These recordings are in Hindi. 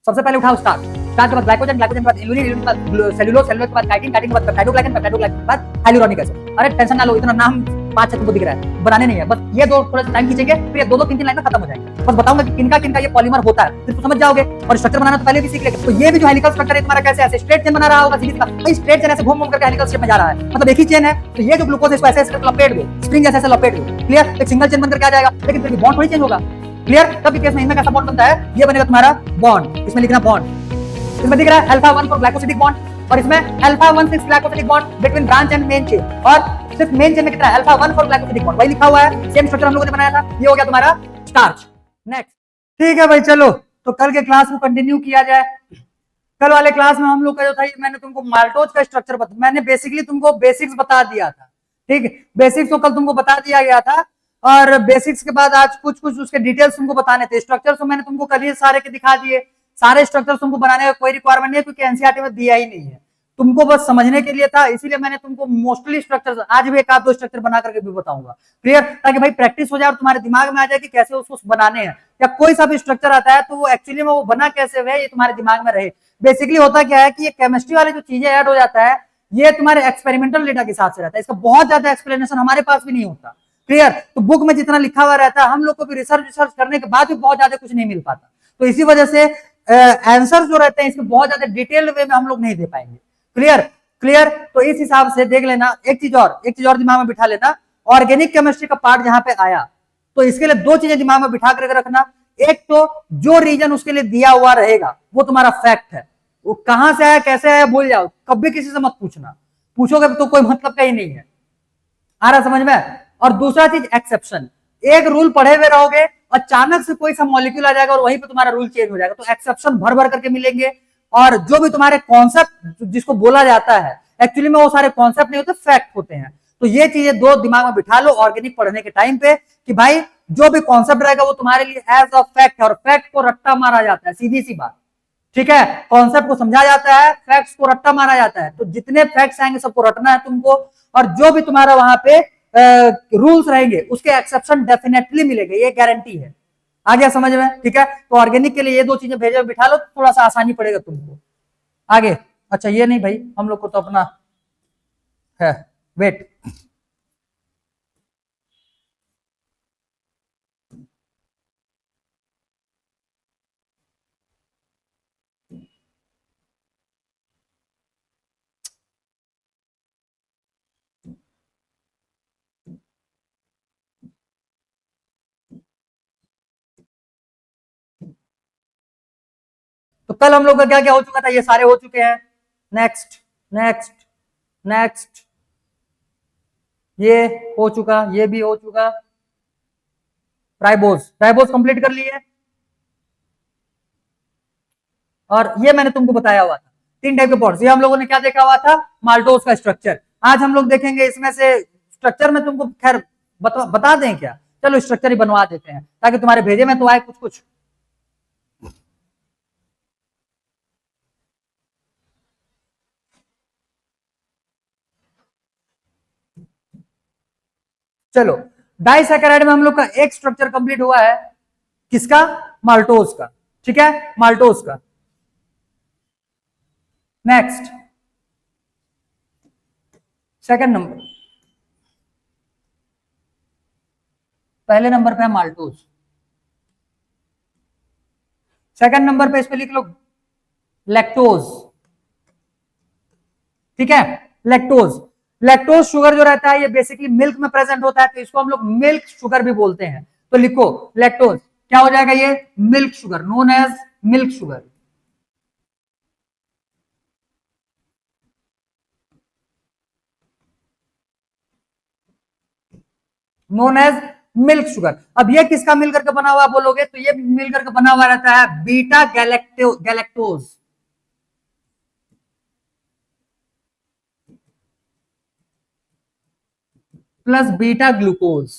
सबसे पहले उठाओ स्टार्च, स्टार्च के बाद ग्लाइकोजन, ग्लाइकोजन के बाद इल्यूमिन, इल्यूमिन के बाद सेलुलोज, सेलुलोज के बाद काइटिन, काइटिन के बाद पेप्टाइडोग्लाइकन, पेप्टाइडोग्लाइकन के बाद हाइलुरोनिक एसिड। अरे टेंशन ना लो, इतना नाम 5-6 तुमको दिख रहा है, बनाने नहीं है, बस ये दो थोड़ा सा टाइम खींचेंगे, फिर ये 2-2 3-3 लाइन में खत्म हो जाएंगे। बस बताऊंगा कि किनका किनका ये पॉलीमर होता है, फिर तो समझ जाओगे। और स्ट्रक्चर बनाना तो पहले भी सीख लेंगे। तो ये भी जो हेलिकल स्ट्रक्चर है तुम्हारा कैसे ऐसे स्ट्रेट चेन बना रहा होगा सीरीज का, भाई स्ट्रेट चेन ऐसे घूम घूम करके हेलिकल शेप में जा रहा है, मतलब एक ही चेन है। तो ये जो ग्लूकोज है इसको ऐसे ऐसे लपेट दो, स्प्रिंग जैसे ऐसे लपेट दो, क्लियर। एक सिंगल चेन बनकर क्या जाएगा, लेकिन फिर बॉन्ड थोड़ी चेंज होगा, क्लियर। तब केस में इनमें कैसा बॉन्ड बनता है, ये बनेगा तुम्हारा बॉन्ड, इसमें लिखना बॉन्ड, इसमें दिख रहा है अल्फा 1 फॉर ग्लाइकोसिडिक बॉन्ड, और इसमें alpha 1 6 glycosidic bond between branch and main chain, और सिर्फ मेन चेन में कितना है अल्फा 1 फॉर ग्लाइकोसिडिक बॉन्ड, वही लिखा हुआ है, सेम स्ट्रक्चर हम लोगों ने बनाया था। ये हो गया तुम्हारा स्टार्च। नेक्स्ट, ठीक है भाई, चलो तो कल के क्लास को कंटिन्यू किया जाए। कल वाले क्लास में हम लोग का जो था, मैंने तुमको माल्टोज का स्ट्रक्चर मैंने बेसिकली तुमको बेसिक्स बता दिया था, ठीक, बेसिक्स तो कल तुमको बता दिया गया था, और बेसिक्स के बाद आज कुछ कुछ उसके डिटेल्स तुमको बताने थे। स्ट्रक्चर्स तो मैंने तुमको कल ही सारे के दिखा दिए, सारे स्ट्रक्चर्स तुमको बनाने का कोई रिक्वायरमेंट नहीं है, क्योंकि एनसीईआरटी में दिया ही नहीं है, तुमको बस समझने के लिए था, इसीलिए मैंने तुमको मोस्टली स्ट्रक्चर्स, आज भी एक आध दो स्ट्रक्चर बना करके भी बताऊंगा, क्लियर, ताकि भाई प्रैक्टिस हो जाए और तुम्हारे दिमाग में आ जाए कि कैसे उसको बनाने हैं, या कोई सा भी स्ट्रक्चर आता है तो वो एक्चुअली में वो बना कैसे हुआ है ये तुम्हारे दिमाग में रहे। बेसिकली होता क्या है कि ये केमिस्ट्री वाली जो चीजें ऐड हो जाता है, ये तुम्हारे एक्सपेरिमेंटल डेटा के हिसाब से रहता है, इसका बहुत ज्यादा एक्सप्लेनेशन हमारे पास भी नहीं होता, क्लियर। तो बुक में जितना लिखा हुआ रहता है, हम लोग को भी रिसर्च करने के बाद भी बहुत ज्यादा कुछ नहीं मिल पाता, तो इसी वजह से आंसर जो रहते हैं इसके बहुत ज्यादा डिटेल वे में हम लोग नहीं दे पाएंगे, क्लियर क्लियर। तो इस हिसाब से देख लेना, एक चीज और दिमाग में बिठा लेना, ऑर्गेनिक केमिस्ट्री का पार्ट जहां पे आया तो इसके लिए दो चीजें दिमाग में बिठा करके रखना। एक तो जो रीजन उसके लिए दिया हुआ रहेगा वो तुम्हारा फैक्ट है, वो कहां से आया कैसे आया भूल जाओ, कभी किसी से मत पूछना, पूछोगे तो कोई मतलब का ही नहीं है, आ रहा समझ में। और दूसरा चीज एक्सेप्शन, एक रूल पढ़े हुए रहोगे, अचानक से कोई सा मॉलिक्यूल आ जाएगा और वहीं पे तुम्हारा रूल चेंज हो जाएगा, तो एक्सेप्शन भर भर करके मिलेंगे। और जो भी तुम्हारे कॉन्सेप्ट जिसको बोला जाता है, एक्चुअली में वो सारे कॉन्सेप्ट नहीं होते, फैक्ट होते हैं। तो ये चीजें दो दिमाग में बिठा लो ऑर्गेनिक पढ़ने के टाइम पे, कि भाई जो भी कॉन्सेप्ट रहेगा वो तुम्हारे लिए एज अ फैक्ट है, और फैक्ट को रट्टा मारा जाता है, सीधी सी बात, ठीक है। कॉन्सेप्ट को समझा जाता है, फैक्ट्स को रट्टा मारा जाता है, तो जितने फैक्ट्स आएंगे सबको रटना है तुमको, और जो भी तुम्हारा वहां पे रूल्स रहेंगे उसके एक्सेप्शन डेफिनेटली मिलेंगे, ये गारंटी है। आ गया समझ में, ठीक है। तो ऑर्गेनिक के लिए ये दो चीजें भेजे बिठा लो, थोड़ा सा आसानी पड़ेगा तुमको आगे। अच्छा ये नहीं भाई, हम लोग को तो अपना है, वेट, तो कल हम लोग का क्या क्या हो चुका था, ये सारे हो चुके हैं। नेक्स्ट नेक्स्ट नेक्स्ट, ये हो चुका, ये भी हो चुका। राइबोज, राइबोज कंप्लीट कर लिए, और ये मैंने तुमको बताया हुआ था 3 टाइप के बॉन्ड्स। ये हम लोगों ने क्या देखा हुआ था, माल्टोज का स्ट्रक्चर। आज हम लोग देखेंगे इसमें से स्ट्रक्चर में तुमको खैर बता दें क्या, चलो स्ट्रक्चर ही बनवा देते हैं ताकि तुम्हारे भेजे में तो आए कुछ कुछ। चलो डाइसैकेराइड में हम लोग का एक स्ट्रक्चर कंप्लीट हुआ है, किसका, माल्टोज का, ठीक है, माल्टोज का। नेक्स्ट सेकंड नंबर, पहले नंबर पे है माल्टोज, सेकंड नंबर पे इस पे लिख लो लैक्टोज, ठीक है, लैक्टोज। लैक्टोज शुगर जो रहता है ये बेसिकली मिल्क में प्रेजेंट होता है, तो इसको हम लोग मिल्क शुगर भी बोलते हैं। तो लिखो लैक्टोज क्या हो जाएगा, ये milk sugar, known as milk sugar, known as milk sugar. अब ये किसका मिल करके बना हुआ बोलोगे, तो ये मिल करके बना हुआ रहता है beta galactose plus beta glucose,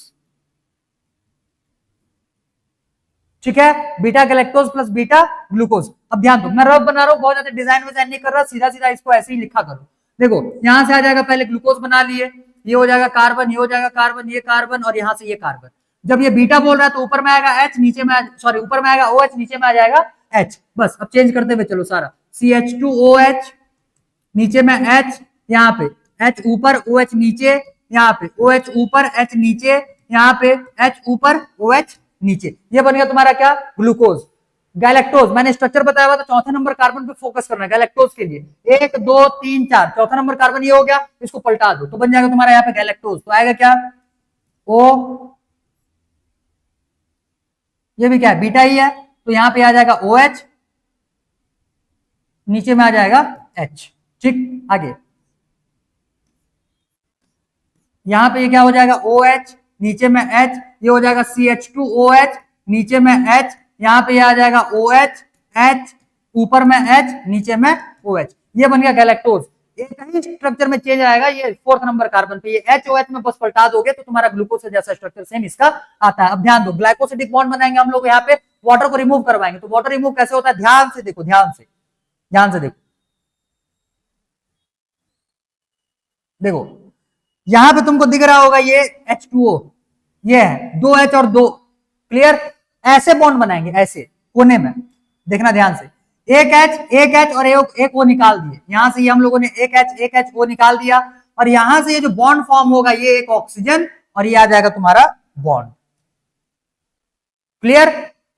ठीक है, beta galactose plus beta glucose. अब ध्यान दो, मैं रफ बना रहा हूं, बहुत ज्यादा डिजाइन विजाइन नहीं कर रहा, सीधा सीधा इसको ऐसे ही लिखा करो। देखो यहां से आ जाएगा, पहले ग्लूकोज बना लिए, ये हो जाएगा कार्बन, ये हो जाएगा कार्बन, ये कार्बन, और यहां से ये कार्बन। जब ये बीटा बोल रहा है तो ऊपर में आएगा एच, नीचे में सॉरी ऊपर में आएगा ओ एच, नीचे में आ जाएगा H। बस अब चेंज करते हुए चलो सारा, CH2OH, नीचे में H, यहाँ पे H ऊपर OH नीचे, यहाँ पे OH ऊपर H नीचे, यहाँ पे H ऊपर OH नीचे। ये बन गया तुम्हारा क्या, ग्लूकोज। गैलेक्टोज मैंने स्ट्रक्चर बताया हुआ, तो चौथे नंबर कार्बन पे फोकस करना है गैलेक्टोज के लिए। 1 2 3 4, चौथा नंबर कार्बन ये हो गया, इसको पलटा दो तो बन जाएगा तुम्हारा यहाँ पे गैलेक्टोज। तो आएगा क्या, O, ये भी क्या है, बीटा ही है, तो यहाँ पे आ जाएगा OH, नीचे में आ जाएगा H। ठीक, आगे यहाँ पे ये क्या हो जाएगा, OH, नीचे में H, ये हो जाएगा CH2OH, नीचे में H, यहाँ पे ये आ जाएगा OH, H, ऊपर में H, नीचे में OH। ये बन गया गैलेक्टोज। एक ही स्ट्रक्चर में चेंज आएगा, ये 4th नंबर कार्बन पे, ये HOH में बस पलटा दोगे तो तुम्हारा ग्लूकोज से जैसा स्ट्रक्चर सेम इसका आता है। अब ध्यान दो, ग्लाइकोसिडिक बॉन्ड बनाएंगे हम लोग, यहाँ पे वाटर को रिमूव करवाएंगे। तो वाटर रिमूव कैसे होता है, ध्यान से देखो, ध्यान से, ध्यान से देखो, देखो यहां पे तुमको दिख रहा होगा ये H2O, ये है 2H और 2, क्लियर। ऐसे बॉन्ड बनाएंगे, ऐसे कोने में, देखना ध्यान से, एक H और एक O निकाल दिए, यहां से ये हम लोगों ने एक H O निकाल दिया, और यहां से ये जो बॉन्ड फॉर्म होगा ये एक ऑक्सीजन, और ये आ जाएगा तुम्हारा बॉन्ड, क्लियर।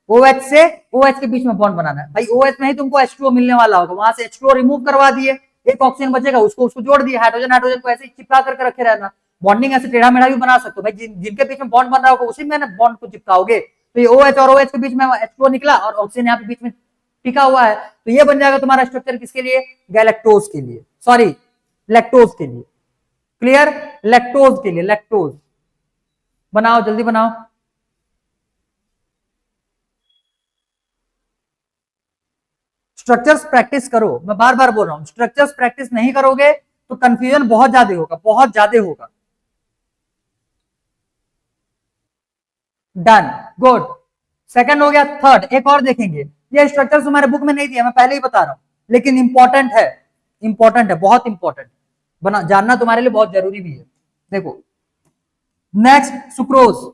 OH से OH के बीच में बॉन्ड बनाना है भाई, OH में ही तुमको H2O मिलने वाला होगा, वहां से H2O रिमूव करवा दिए, एक ऑक्सीजन बचेगा, उसको जोड़ दिया, हाइड्रोजन हाइड्रोजन को ऐसे चिपका करके रखे रहना। बॉन्डिंग ऐसे टेढ़ा मेढ़ा भी बना सकते हो भाई, जिनके बीच में बॉन्ड बन रहा होगा उसी में ना बॉन्ड को चिपकाओगे। तो ये OH और OH के बीच में H2O निकला, और ऑक्सीजन यहाँ पे बीच में टिका हुआ है, तो ये बन जाएगा तुम्हारा स्ट्रक्चर किसके लिए, गैलेक्टोज के लिए, सॉरी लैक्टोज के लिए, क्लियर, लैक्टोज के लिए, लैक्टोज बनाओ, जल्दी बनाओ। स्ट्रक्चर्स प्रैक्टिस करो, मैं बार बार बोल रहा हूं, स्ट्रक्चर्स प्रैक्टिस नहीं करोगे तो कंफ्यूजन बहुत ज्यादा होगा, बहुत ज्यादा होगा। डन, गुड, सेकंड हो गया। थर्ड एक और देखेंगे, ये स्ट्रक्चर तुम्हारे बुक में नहीं दिया, मैं पहले ही बता रहा हूं, लेकिन इंपॉर्टेंट है, इंपॉर्टेंट है, बहुत इंपॉर्टेंट, बना जानना तुम्हारे लिए बहुत जरूरी भी है। देखो नेक्स्ट, सुक्रोज।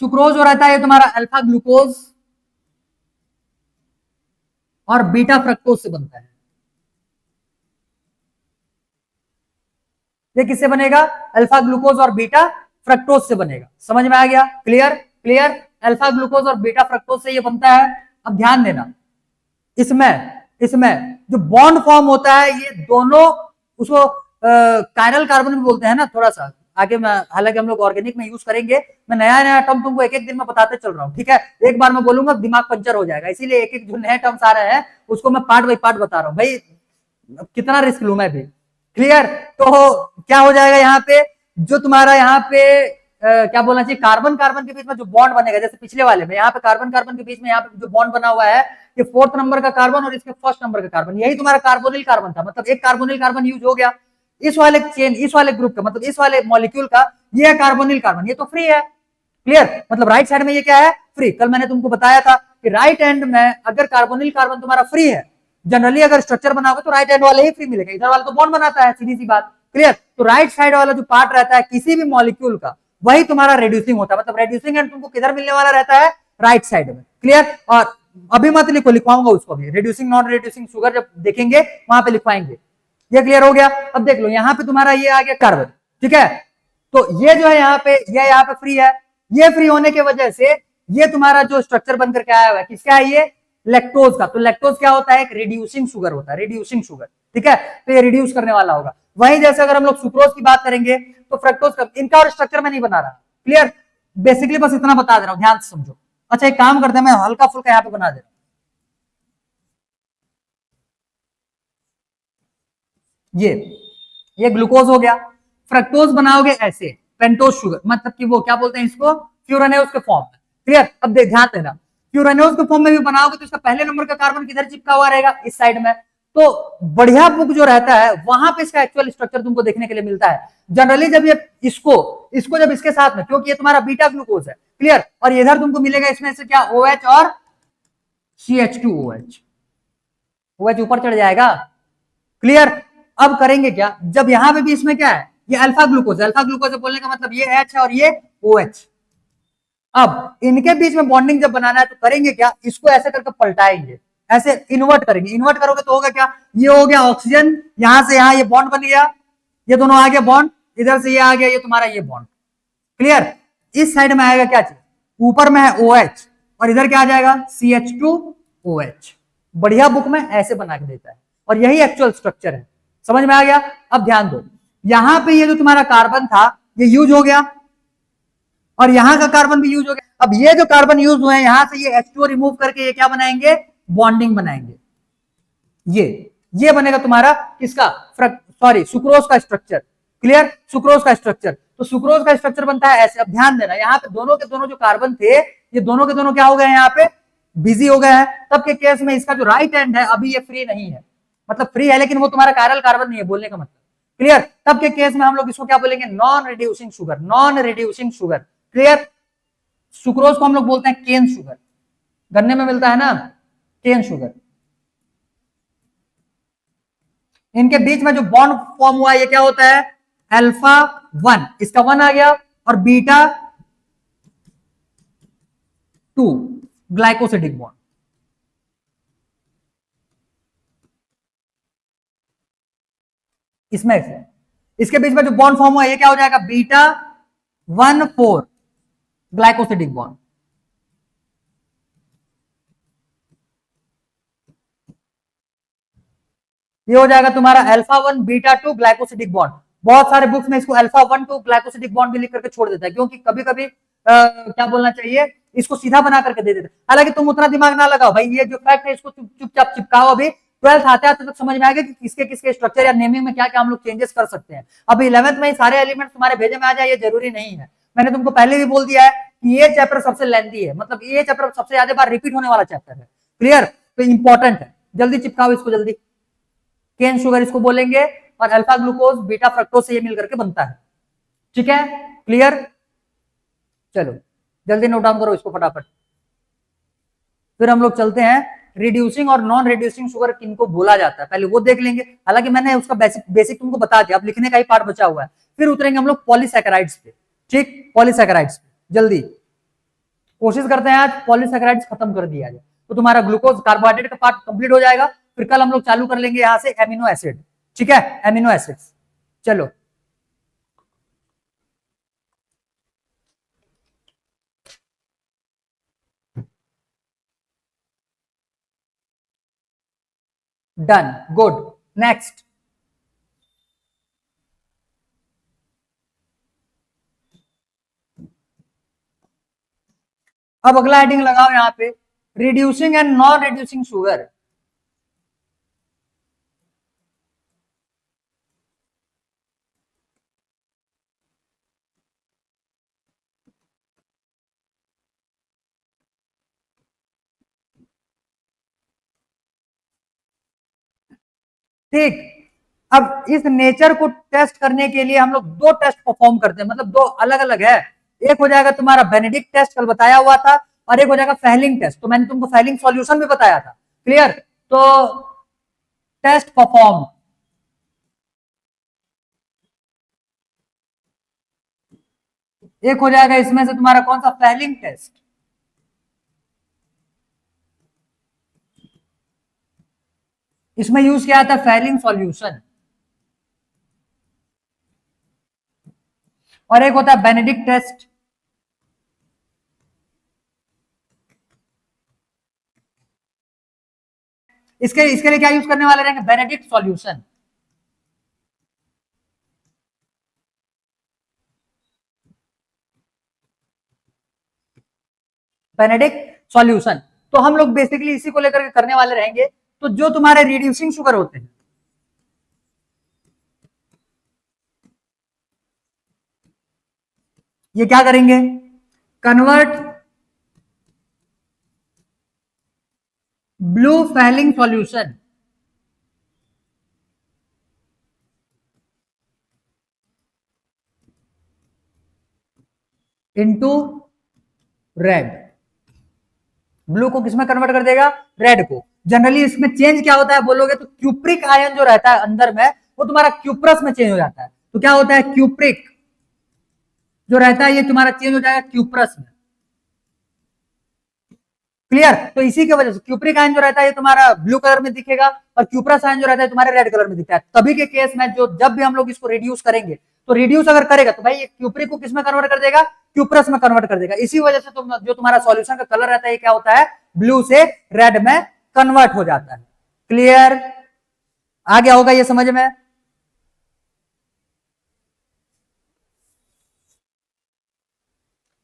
सुक्रोज जो रहता है ये तुम्हारा अल्फा ग्लूकोज और बीटा फ्रक्टोज से बनता है। ये किससे बनेगा, अल्फा ग्लूकोज और बीटा फ्रक्टोज से बनेगा, समझ में आ गया, क्लियर, क्लियर, अल्फा ग्लूकोज और बीटा फ्रक्टोज से ये बनता है। अब ध्यान देना, इसमें जो बॉन्ड फॉर्म होता है ये दोनों, उसको कायरल कार्बन भी बोलते हैं ना, थोड़ा सा आगे मैं, हालांकि हम लोग ऑर्गेनिक में यूज करेंगे, मैं नया नया टर्म तुमको एक एक दिन में बताते चल रहा हूँ, ठीक है। एक बार मैं बोलूंगा दिमाग पंचर हो जाएगा, इसीलिए एक एक जो नए टर्म्स आ रहे हैं उसको मैं पार्ट बाई पार्ट बता रहा हूँ भाई, कितना रिस्क लू मैं भी, क्लियर। तो क्या हो जाएगा यहाँ पे, जो तुम्हारा यहाँ पे क्या बोलना चाहिए, कार्बन कार्बन के बीच में जो बॉन्ड बनेगा, जैसे पिछले वाले में यहाँ पे कार्बन कार्बन के बीच में यहाँ पे जो बॉन्ड बना हुआ है, ये 4th नंबर का कार्बन और इसके 1st नंबर का कार्बन, यही तुम्हारा कार्बोनिल कार्बन था, मतलब एक कार्बोनिल कार्बन यूज हो गया इस वाले चेन, इस वाले ग्रुप का, मतलब इस वाले मॉलिक्यूल का, ये है कार्बोनिल कार्बन, ये तो फ्री है, क्लियर। मतलब राइट साइड में ये क्या है, फ्री। कल मैंने तुमको बताया था कि राइट एंड में अगर कार्बोनिल कार्बन तुम्हारा फ्री है, जनरली अगर स्ट्रक्चर बनाओगे तो राइट हैंड वाले ही फ्री मिलेगा, इधर वाला तो बॉन्ड बनाता है, सीधी सी बात, क्लियर। तो राइट साइड वाला जो पार्ट रहता है किसी भी मॉलिक्यूल का, वही तुम्हारा रेड्यूसिंग होता है, मतलब रेड्यूसिंग एंड तुमको किधर मिलने वाला रहता है, राइट साइड में, क्लियर। और अभी मत लिखो, लिखवाऊंगा उसको भी, रेड्यूसिंग नॉन रेड्यूसिंग शुगर जब देखेंगे वहां पे लिखवाएंगे। ये क्लियर हो गया। अब देख लो यहाँ पे तुम्हारा ये आ गया कार्बन, ठीक है, तो ये जो है यहाँ पे, ये यहाँ पे फ्री है, ये फ्री होने की वजह से ये तुम्हारा जो स्ट्रक्चर बनकर के आया हुआ है, किसका है ये, लैक्टोज का। तो लैक्टोज क्या होता है, एक रिड्यूसिंग शुगर होता है, रिड्यूसिंग शुगर, ठीक है, तो ये रिड्यूस करने वाला होगा। वहीं जैसे अगर हम लोग सुक्रोज की बात करेंगे तो फ्रक्टोज का, इनका और स्ट्रक्चर में नहीं बना रहा, क्लियर, बेसिकली बस इतना बता दे रहा हूं, ध्यान से समझो। अच्छा एक काम करते हैं, मैं हल्का फुल्का यहाँ पे बना दे रहा हूं, ये ग्लूकोज हो गया। फ्रक्टोज बनाओगे ऐसे, पेंटोज शुगर, मतलब कि वो क्या बोलते हैं इसको, फ्यूरानेज के फॉर्म में, क्लियर। अब ध्यान देना, फ्यूरानेज के फॉर्म में भी बनाओगे तो इसका पहले नंबर का कार्बन किधर चिपका हुआ रहेगा, इस साइड में। तो बढ़िया बुक जो रहता है वहां पे इसका एक्चुअल स्ट्रक्चर तुमको देखने के लिए मिलता है। जनरली जब ये इसको जब इसके साथ में, क्योंकि ये तुम्हारा बीटा ग्लूकोज है, क्लियर, और इधर तुमको मिलेगा इसमें से क्या, OH और CH2OH, OH ऊपर चढ़ जाएगा, क्लियर। अब करेंगे क्या, जब यहां पे भी इसमें क्या है, ये अल्फा ग्लूकोज, अल्फा ग्लूकोज बोलने का मतलब ये H है और ये OH। अब इनके बीच में बॉन्डिंग जब बनाना है तो करेंगे क्या, इसको ऐसे करके पलटाएंगे, ऐसे इन्वर्ट करेंगे। इन्वर्ट करोगे तो होगा क्या, ये हो गया ऑक्सीजन, यहां से यहां ये बॉन्ड बन गया, ये दोनों आ गया बॉन्ड, इधर से ये आ गया, ये तुम्हारा ये बॉन्ड। क्लियर। इस साइड में आएगा क्या चीज, ऊपर में है OH और इधर क्या आ जाएगा CH2OH। बढ़िया बुक में ऐसे बना के देता है और यही एक्चुअल स्ट्रक्चर है। समझ में आ गया। अब ध्यान दो, यहां पे ये जो तुम्हारा कार्बन था ये यूज हो गया और यहां का कार्बन भी यूज हो गया। अब ये जो कार्बन यूज हुए हैं यहां से ये H2O रिमूव करके ये क्या बनाएंगे, बॉन्डिंग बनाएंगे। ये बनेगा तुम्हारा किसका, सॉरी सुक्रोज का स्ट्रक्चर। क्लियर, सुक्रोज का स्ट्रक्चर। तो सुक्रोज का स्ट्रक्चर बनता है ऐसे। अब ध्यान देना, यहाँ पे दोनों के दोनों जो कार्बन थे ये दोनों के दोनों क्या हो गए, यहाँ पे बिजी हो गए हैं। तब के केस में इसका जो राइट एंड है अभी ये फ्री नहीं है, मतलब फ्री है लेकिन वो तुम्हारा कायरल कार्बन नहीं है, बोलने का मतलब। क्लियर। तब के केस में हम लोग इसको क्या बोलेंगे, non reducing sugar, non reducing sugar. Clear. Sucrose को हम लोग बोलते हैं केन शुगर, गन्ने में मिलता है ना केन शुगर। इनके बीच में जो बॉन्ड फॉर्म हुआ ये क्या होता है, अल्फा 1, इसका 1 आ गया, और बीटा 2 ग्लाइकोसिडिक बॉन्ड। इसमें से इसके बीच में जो बॉन्ड फॉर्म हुआ ये क्या हो जाएगा, बीटा 1,4 ग्लाइकोसिडिक बॉन्ड। ये हो जाएगा तुम्हारा अल्फा 1 बीटा 2 ग्लाइकोसिडिक बॉन्ड। बहुत सारे बुक्स में इसको अल्फा 1 2 ग्लाइकोसिडिक बॉन्ड भी लिख करके छोड़ देता है, क्योंकि कभी कभी क्या बोलना चाहिए, इसको सीधा बना करके दे देते। हालांकि तुम उतना दिमाग ना लगाओ भाई, ये जो फैक्ट है इसको चुपचाप चिपकाओ। अभी 12th आते आते तक समझ में आएगा कि किसके किसके स्ट्रक्चर या नेमिंग में क्या क्या हम लोग चेंजेस कर सकते हैं। अभी 11th में ही सारे एलिमेंट्स तुम्हारे भेजे में आ जाए ये जरूरी नहीं है। मैंने तुमको पहले भी बोल दिया है कि ये चैप्टर सबसे लेंथी है, मतलब ये चैप्टर सबसे ज्यादा बार रिपीट होने वाला चैप्टर है। क्लियर। तो इंपॉर्टेंट है, जल्दी चिपकाओ इसको जल्दी। केन शुगर इसको बोलेंगे और अल्फा ग्लूकोज बीटा फ्रक्टोज से ये मिलकर के बनता है। ठीक है, क्लियर। चलो जल्दी नोट डाउन करो इसको फटाफट। फिर हम लोग चलते हैं रिड्यूसिंग और नॉन रिड्यूसिंग शुगर किनको बोला जाता है, पहले वो देख लेंगे। हालांकि मैंने उसका बेसिक तुमको बता दिया, अब लिखने का ही पार्ट बचा हुआ है। फिर उतरेंगे हम लोग पॉलीसैकेराइड्स पे। ठीक, पॉलीसैकेराइड्स पे जल्दी कोशिश करते हैं आज पॉलीसैकेराइड्स खत्म कर दिया जाए, तो तुम्हारा ग्लूकोज कार्बोहाइड्रेट का पार्ट कंप्लीट हो जाएगा। फिर कल हम लोग चालू कर लेंगे यहां से एमिनो एसिड। ठीक है, एमिनो एसिड्स। चलो डन, गुड, नेक्स्ट। अब अगला हेडिंग लगाओ यहां पे, reducing and non reducing sugar. ठीक, अब इस नेचर को टेस्ट करने के लिए हम लोग दो टेस्ट परफॉर्म करते हैं, मतलब दो अलग अलग है। एक हो जाएगा तुम्हारा बेनेडिक्ट टेस्ट, कल बताया हुआ था, और एक हो जाएगा फेहलिंग टेस्ट। तो मैंने तुमको फेहलिंग सॉल्यूशन भी बताया था। क्लियर। तो टेस्ट परफॉर्म, एक हो जाएगा इसमें से तुम्हारा कौन सा, फेहलिंग टेस्ट। इसमें यूज किया था फेहलिंग सॉल्यूशन, और एक होता है बेनेडिक्ट टेस्ट। इसके लिए क्या यूज करने वाले रहेंगे, बेनेडिक्ट सॉल्यूशन। Benedict solution. तो हम लोग बेसिकली इसी को लेकर के करने वाले रहेंगे। तो जो तुम्हारे रिड्यूसिंग शुगर होते हैं, ये क्या करेंगे, convert blue Fehling solution into red. Blue को किसमें कन्वर्ट कर देगा, रेड को। जनरली इसमें चेंज क्या होता है बोलोगे तो क्यूप्रिक आयन जो रहता है अंदर में वो तुम्हारा क्यूप्रस में चेंज हो जाता है। तो क्या होता है, क्यूप्रिक जो रहता है ये तुम्हारा चेंज हो जाएगा क्यूप्रस में। क्लियर। तो इसी की वजह से क्यूप्रिक आयन जो रहता है ये तुम्हारा ब्लू कलर में दिखेगा और क्यूप्रस आयन जो रहता है तुम्हारे रेड कलर में दिखता है। तभी के केस में जो जब भी हम लोग इसको रिड्यूस करेंगे तो रिड्यूस अगर करेगा तो भाई ये क्यूप्रिक को किसमें कन्वर्ट कर देगा, क्यूप्रस में कन्वर्ट कर देगा। इसी वजह से जो तुम्हारा सॉल्यूशन का कलर रहता है ये क्या होता है, ब्लू से रेड में कन्वर्ट हो जाता है। क्लियर, आ गया होगा ये समझ में।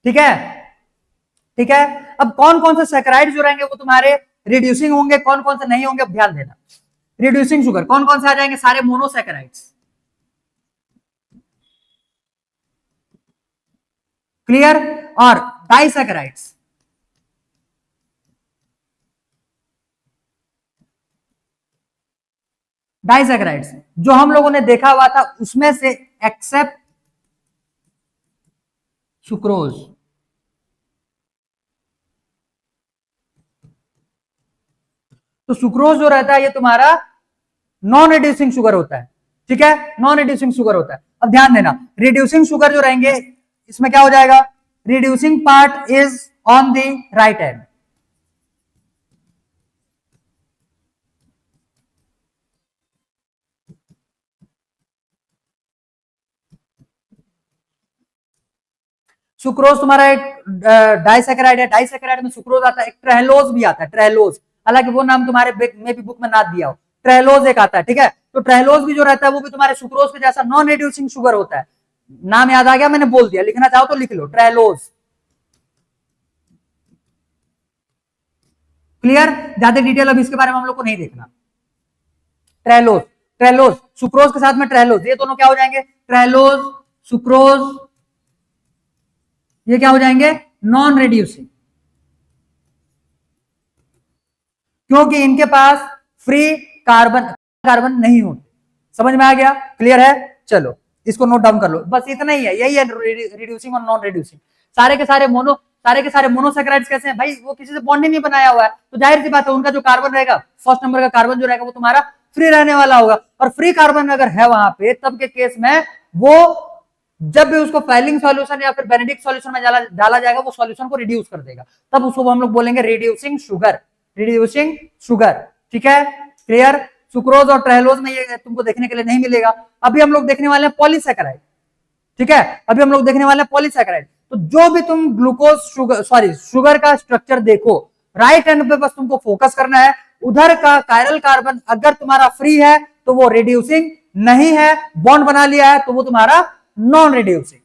ठीक है, ठीक है। अब कौन कौन से सैकराइड जो रहेंगे वो तुम्हारे रिड्यूसिंग होंगे, कौन कौन से नहीं होंगे, अब ध्यान देना। रिड्यूसिंग शुगर कौन कौन से आ जाएंगे, सारे मोनोसैकराइड्स। क्लियर। और डाइसैकराइड्स, डाइसैकराइड्स जो हम लोगों ने देखा हुआ था उसमें से एक्सेप्ट सुक्रोज। तो सुक्रोज जो रहता है ये तुम्हारा नॉन रिड्यूसिंग शुगर होता है। ठीक है, नॉन रिड्यूसिंग शुगर होता है। अब ध्यान देना, रिड्यूसिंग शुगर जो रहेंगे इसमें क्या हो जाएगा, reducing part is on the right hand. Sucrose तुम्हारा एक डाइसैकराइड है, डाइसैकराइड में सुक्रोज आता है, एक ट्रेलोज भी आता है, ट्रेलोज। हालांकि वो नाम तुम्हारे में भी बुक में ना दिया हो, ट्रेलोज एक आता है। ठीक है, तो ट्रेलोज भी जो रहता है वो भी तुम्हारे सुक्रोज के जैसा नॉन रिड्यूसिंग शुगर होता है। नाम याद आ गया, मैंने बोल दिया, लिखना चाहो तो लिख लो, ट्रेलोज। क्लियर, ज्यादा डिटेल अब इसके बारे में हम लोग को नहीं देखना। ट्रेलोज, ट्रेलोज सुक्रोज के साथ में ट्रेलोज, ये दोनों क्या हो जाएंगे, ट्रेलोज सुक्रोज, ये क्या हो जाएंगे, नॉन रिड्यूसिंग, क्योंकि इनके पास फ्री कार्बन कार्बन नहीं होते। समझ में आ गया, क्लियर है। चलो इसको नोट डाउन कर लो, बस इतना ही है, यही है रिड्यूसिंग और नॉन रिड्यूसिंग। सारे के सारे मोनोसैकराइड्स कैसे हैं भाई, वो किसी से बॉन्ड ही नहीं बनाया हुआ है, तो जाहिर सी बात है उनका जो कार्बन रहेगा, फर्स्ट नंबर का कार्बन जो रहेगा वो तुम्हारा फ्री रहने वाला होगा। और फ्री कार्बन अगर है वहां पे, तब के केस में वो जब भी उसको फाइलिंग सॉल्यूशन या फिर बेनेडिक्ट सॉल्यूशन में डाला जाएगा वो सॉल्यूशन को रिड्यूस कर देगा, तब उसको हम लोग बोलेंगे रिड्यूसिंग शुगर, रिड्यूसिंग शुगर। ठीक है, क्लियर। सुक्रोज और ट्रेलोज में ये तुमको देखने के लिए नहीं मिलेगा। अभी हम लोग देखने वाले हैं पॉलीसैकेराइड। ठीक है, अभी हम लोग देखने वाले हैं पॉलीसैकेराइड। तो जो भी तुम ग्लूकोज शुगर शुगर का स्ट्रक्चर देखो, राइट हैंड पे बस तुमको फोकस करना है। उधर का कायरल कार्बन अगर तुम्हारा फ्री है तो वो रिड्यूसिंग, नहीं है बॉन्ड बना लिया है तो वो तुम्हारा नॉन रिड्यूसिंग।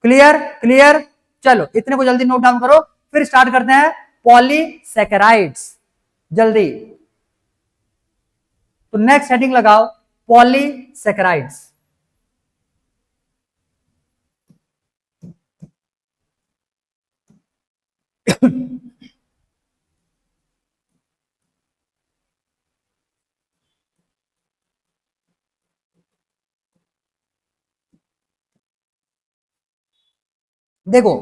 Clear, clear. चलो इतने को जल्दी नोट डाउन करो, फिर स्टार्ट करते हैं पॉलीसैकेराइड्स जल्दी। तो नेक्स्ट हेडिंग लगाओ, पॉलीसैकेराइड्स। देखो,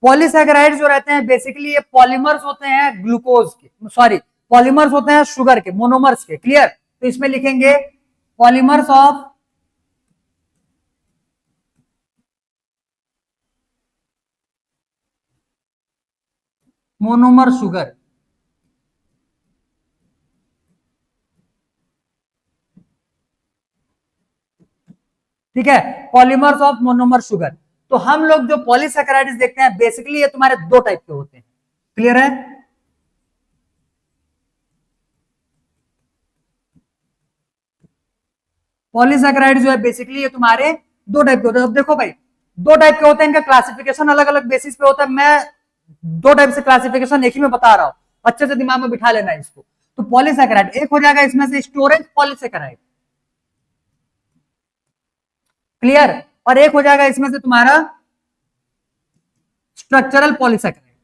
पॉलीसैकेराइड जो रहते हैं बेसिकली ये पॉलीमर्स होते हैं ग्लूकोज के, सॉरी पॉलीमर्स होते हैं शुगर के, मोनोमर्स के। क्लियर, तो इसमें लिखेंगे पॉलीमर्स ऑफ मोनोमर शुगर। ठीक है, पॉलीमर्स ऑफ मोनोमर शुगर। तो हम लोग जो पॉलीसैकेराइड्स देखते हैं बेसिकली ये तुम्हारे दो टाइप के होते हैं। क्लियर है, पॉलीसैकेराइड जो है बेसिकली ये तुम्हारे दो टाइप के होते हैं। अब देखो भाई, दो टाइप के होते हैं, इनका क्लासिफिकेशन अलग अलग बेसिस पे होता है। मैं दो टाइप से क्लासिफिकेशन एक ही में बता रहा हूं, अच्छे से दिमाग में बिठा लेना है इसको। तो पॉलीसैकेराइड एक हो जाएगा इसमें से स्टोरेज पॉलीसैकेराइड। क्लियर, और एक हो जाएगा इसमें से तुम्हारा स्ट्रक्चरल पॉलीसैकेराइड।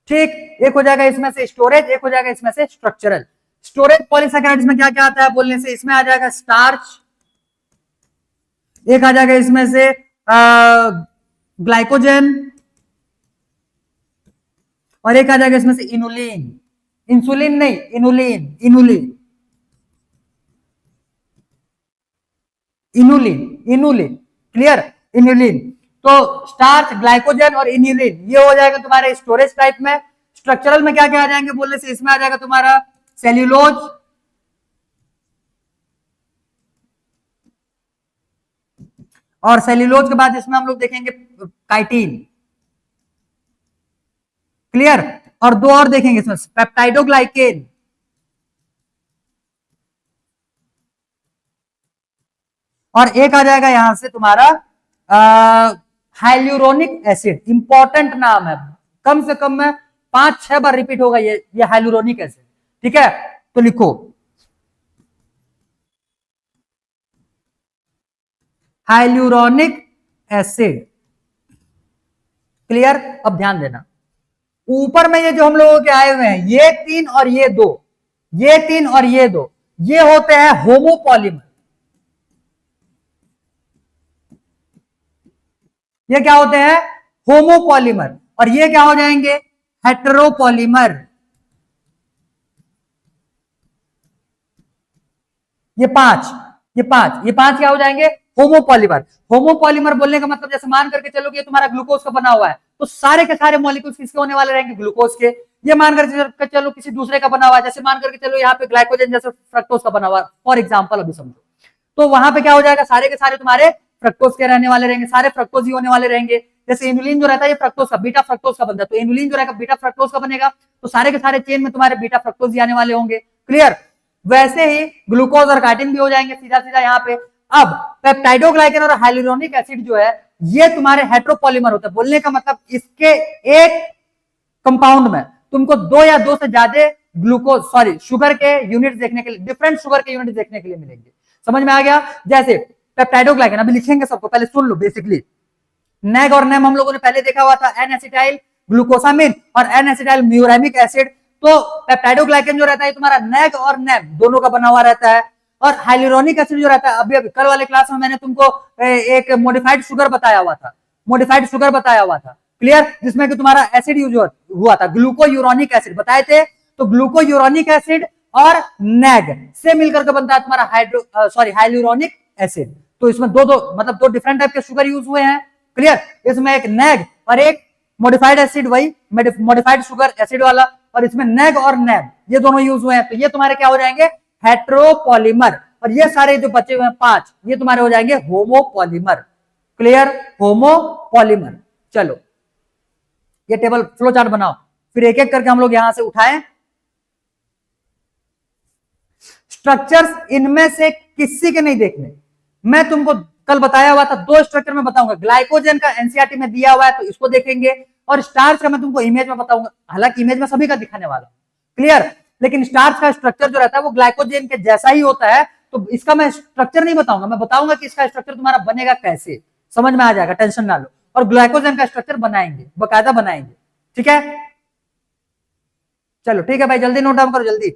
ठीक, एक हो जाएगा इसमें से स्टोरेज, एक हो जाएगा इसमें से स्ट्रक्चरल। स्टोरेज पॉलीसैकेराइड्स में क्या क्या आता है बोलने से, इसमें आ जाएगा स्टार्च, एक आ जाएगा इसमें से ग्लाइकोजन, और एक आ जाएगा इसमें से इनुलिन। इंसुलिन नहीं, inulin, inulin. Inulin, inulin, clear, inulin. तो स्टार्च, ग्लाइकोजन और इनुलिन ये हो जाएगा तुम्हारे स्टोरेज टाइप में। स्ट्रक्चरल में क्या क्या आ जाएंगे बोलने से, इसमें आ जाएगा तुम्हारा सेल्यूलोज, और सेल्यूलोज के बाद इसमें हम लोग देखेंगे काइटिन, क्लियर। और दो और देखेंगे इसमें, पेप्टाइडोग्लाइकेन, और एक आ जाएगा यहां से तुम्हारा हाइल्यूरोनिक एसिड। इंपॉर्टेंट नाम है, कम से कम में 5-6 बार रिपीट होगा ये हाइल्यूरोनिक एसिड, ठीक है। तो लिखो हाइल्यूरोनिक एसिड, क्लियर। अब ध्यान देना, ऊपर में ये जो हम लोगों के आए हुए हैं, ये 3 और ये 2, ये 3 और ये 2, ये होते हैं होमोपॉलीमर। ये क्या होते हैं, होमोपॉलीमर। और ये क्या हो जाएंगे, हेटेरोपॉलीमर। ये पांच, ये पांच क्या हो जाएंगे, होमोपॉलीमर। होमोपॉलीमर बोलने का मतलब, जैसे मान करके चलो कि ये तुम्हारा ग्लूकोज का बना हुआ है, तो सारे के सारे मॉलिक्यूल्स किसके होने वाले रहेंगे, ग्लूकोज के। ये मान करके चलो किसी दूसरे का बना हुआ है, जैसे मान करके चलो यहाँ पे ग्लाइकोजन जैसे फ्रक्टोज का बना हुआ है, फॉर एग्जाम्पल अभी समझो, तो वहां पे क्या हो जाएगा, सारे के सारे तुम्हारे फ्रक्टोज के रहने वाले रहेंगे, सारे फ्रक्टोज ही होने वाले रहेंगे। जैसे इनुलिन जो रहता है ये फ्रक्टोज का, बीटा फ्रक्टोज का बनता है, तो इनुलिन जो रहेगा बीटा फ्रक्टोज का बनेगा, तो सारे के सारे चेन में तुम्हारे बीटा फ्रक्टोज ही आने वाले होंगे, क्लियर। वैसे ही ग्लूकोज और काइटिन भी हो जाएंगे सीधा सीधा यहाँ पे। अब पेप्टाइडोग्लाइकन और हाइलुरोनिक एसिड जो है, ये तुम्हारे हेट्रोपॉलीमर होते हैं। बोलने का मतलब इसके एक कंपाउंड में तुमको 2 या 2 से ज्यादा ग्लूकोज सॉरी शुगर के यूनिट देखने के लिए, डिफरेंट शुगर के यूनिट देखने के लिए मिलेंगे। समझ में आ गया। जैसे पेप्टाइडोग्लाइकन, अभी लिखेंगे सबको, पहले सुन लो बेसिकली। नेग और नेम हम लोगों ने पहले देखा हुआ था, एन एसिटाइल ग्लूकोसामिन और एन एसिटाइल म्यूरामिक एसिड। तो पेप्टाइडोग्लाइकन जो रहता है तुम्हारा नेग और नेम दोनों का बना हुआ रहता है। और हाइलुरोनिक एसिड जो रहता है, अभी अभी कल वाले क्लास में मैंने तुमको एक मॉडिफाइड शुगर बताया हुआ था, मॉडिफाइड शुगर बताया हुआ था, क्लियर, जिसमें कि तुम्हारा एसिड यूज हुआ था, ग्लूकोयूरोनिक एसिड बताए थे। तो ग्लूकोयूरोनिक एसिड और नेग से मिलकर के बनता है तुम्हारा हाइलुरोनिक एसिड। तो इसमें दो दो मतलब दो डिफरेंट टाइप के शुगर यूज हुए हैं, क्लियर। इसमें एक नेग और एक मॉडिफाइड एसिड, वही मॉडिफाइड शुगर एसिड वाला, और इसमें नेग और नेब ये दोनों यूज हुए हैं। तो ये तुम्हारे क्या हो जाएंगे, हेट्रोपॉलीमर। और ये सारे जो बचे हुए हैं 5, ये तुम्हारे हो जाएंगे होमोपॉलीमर, क्लियर, होमोपॉलीमर। चलो ये टेबल फ्लो चार्ट बनाओ, फिर एक एक करके हम लोग यहां से उठाएं। स्ट्रक्चर्स इनमें से किसी के नहीं देखने, मैं तुमको कल बताया हुआ था 2 स्ट्रक्चर में बताऊंगा। ग्लाइकोजन का एनसीईआरटी में दिया हुआ है तो इसको देखेंगे, और स्टार्च का मैं तुमको इमेज में बताऊंगा, हालांकि इमेज में सभी का दिखाने वाला, क्लियर। लेकिन स्टार्च का स्ट्रक्चर जो रहता है वो ग्लाइकोजन के जैसा ही होता है, तो इसका मैं स्ट्रक्चर नहीं बताऊंगा, मैं बताऊंगा कि इसका स्ट्रक्चर तुम्हारा बनेगा कैसे, समझ में आ जाएगा, टेंशन ना लो। और ग्लाइकोजन का स्ट्रक्चर बनाएंगे, बकायदा बनाएंगे, ठीक है। चलो ठीक है भाई, जल्दी नोट डाउन करो जल्दी।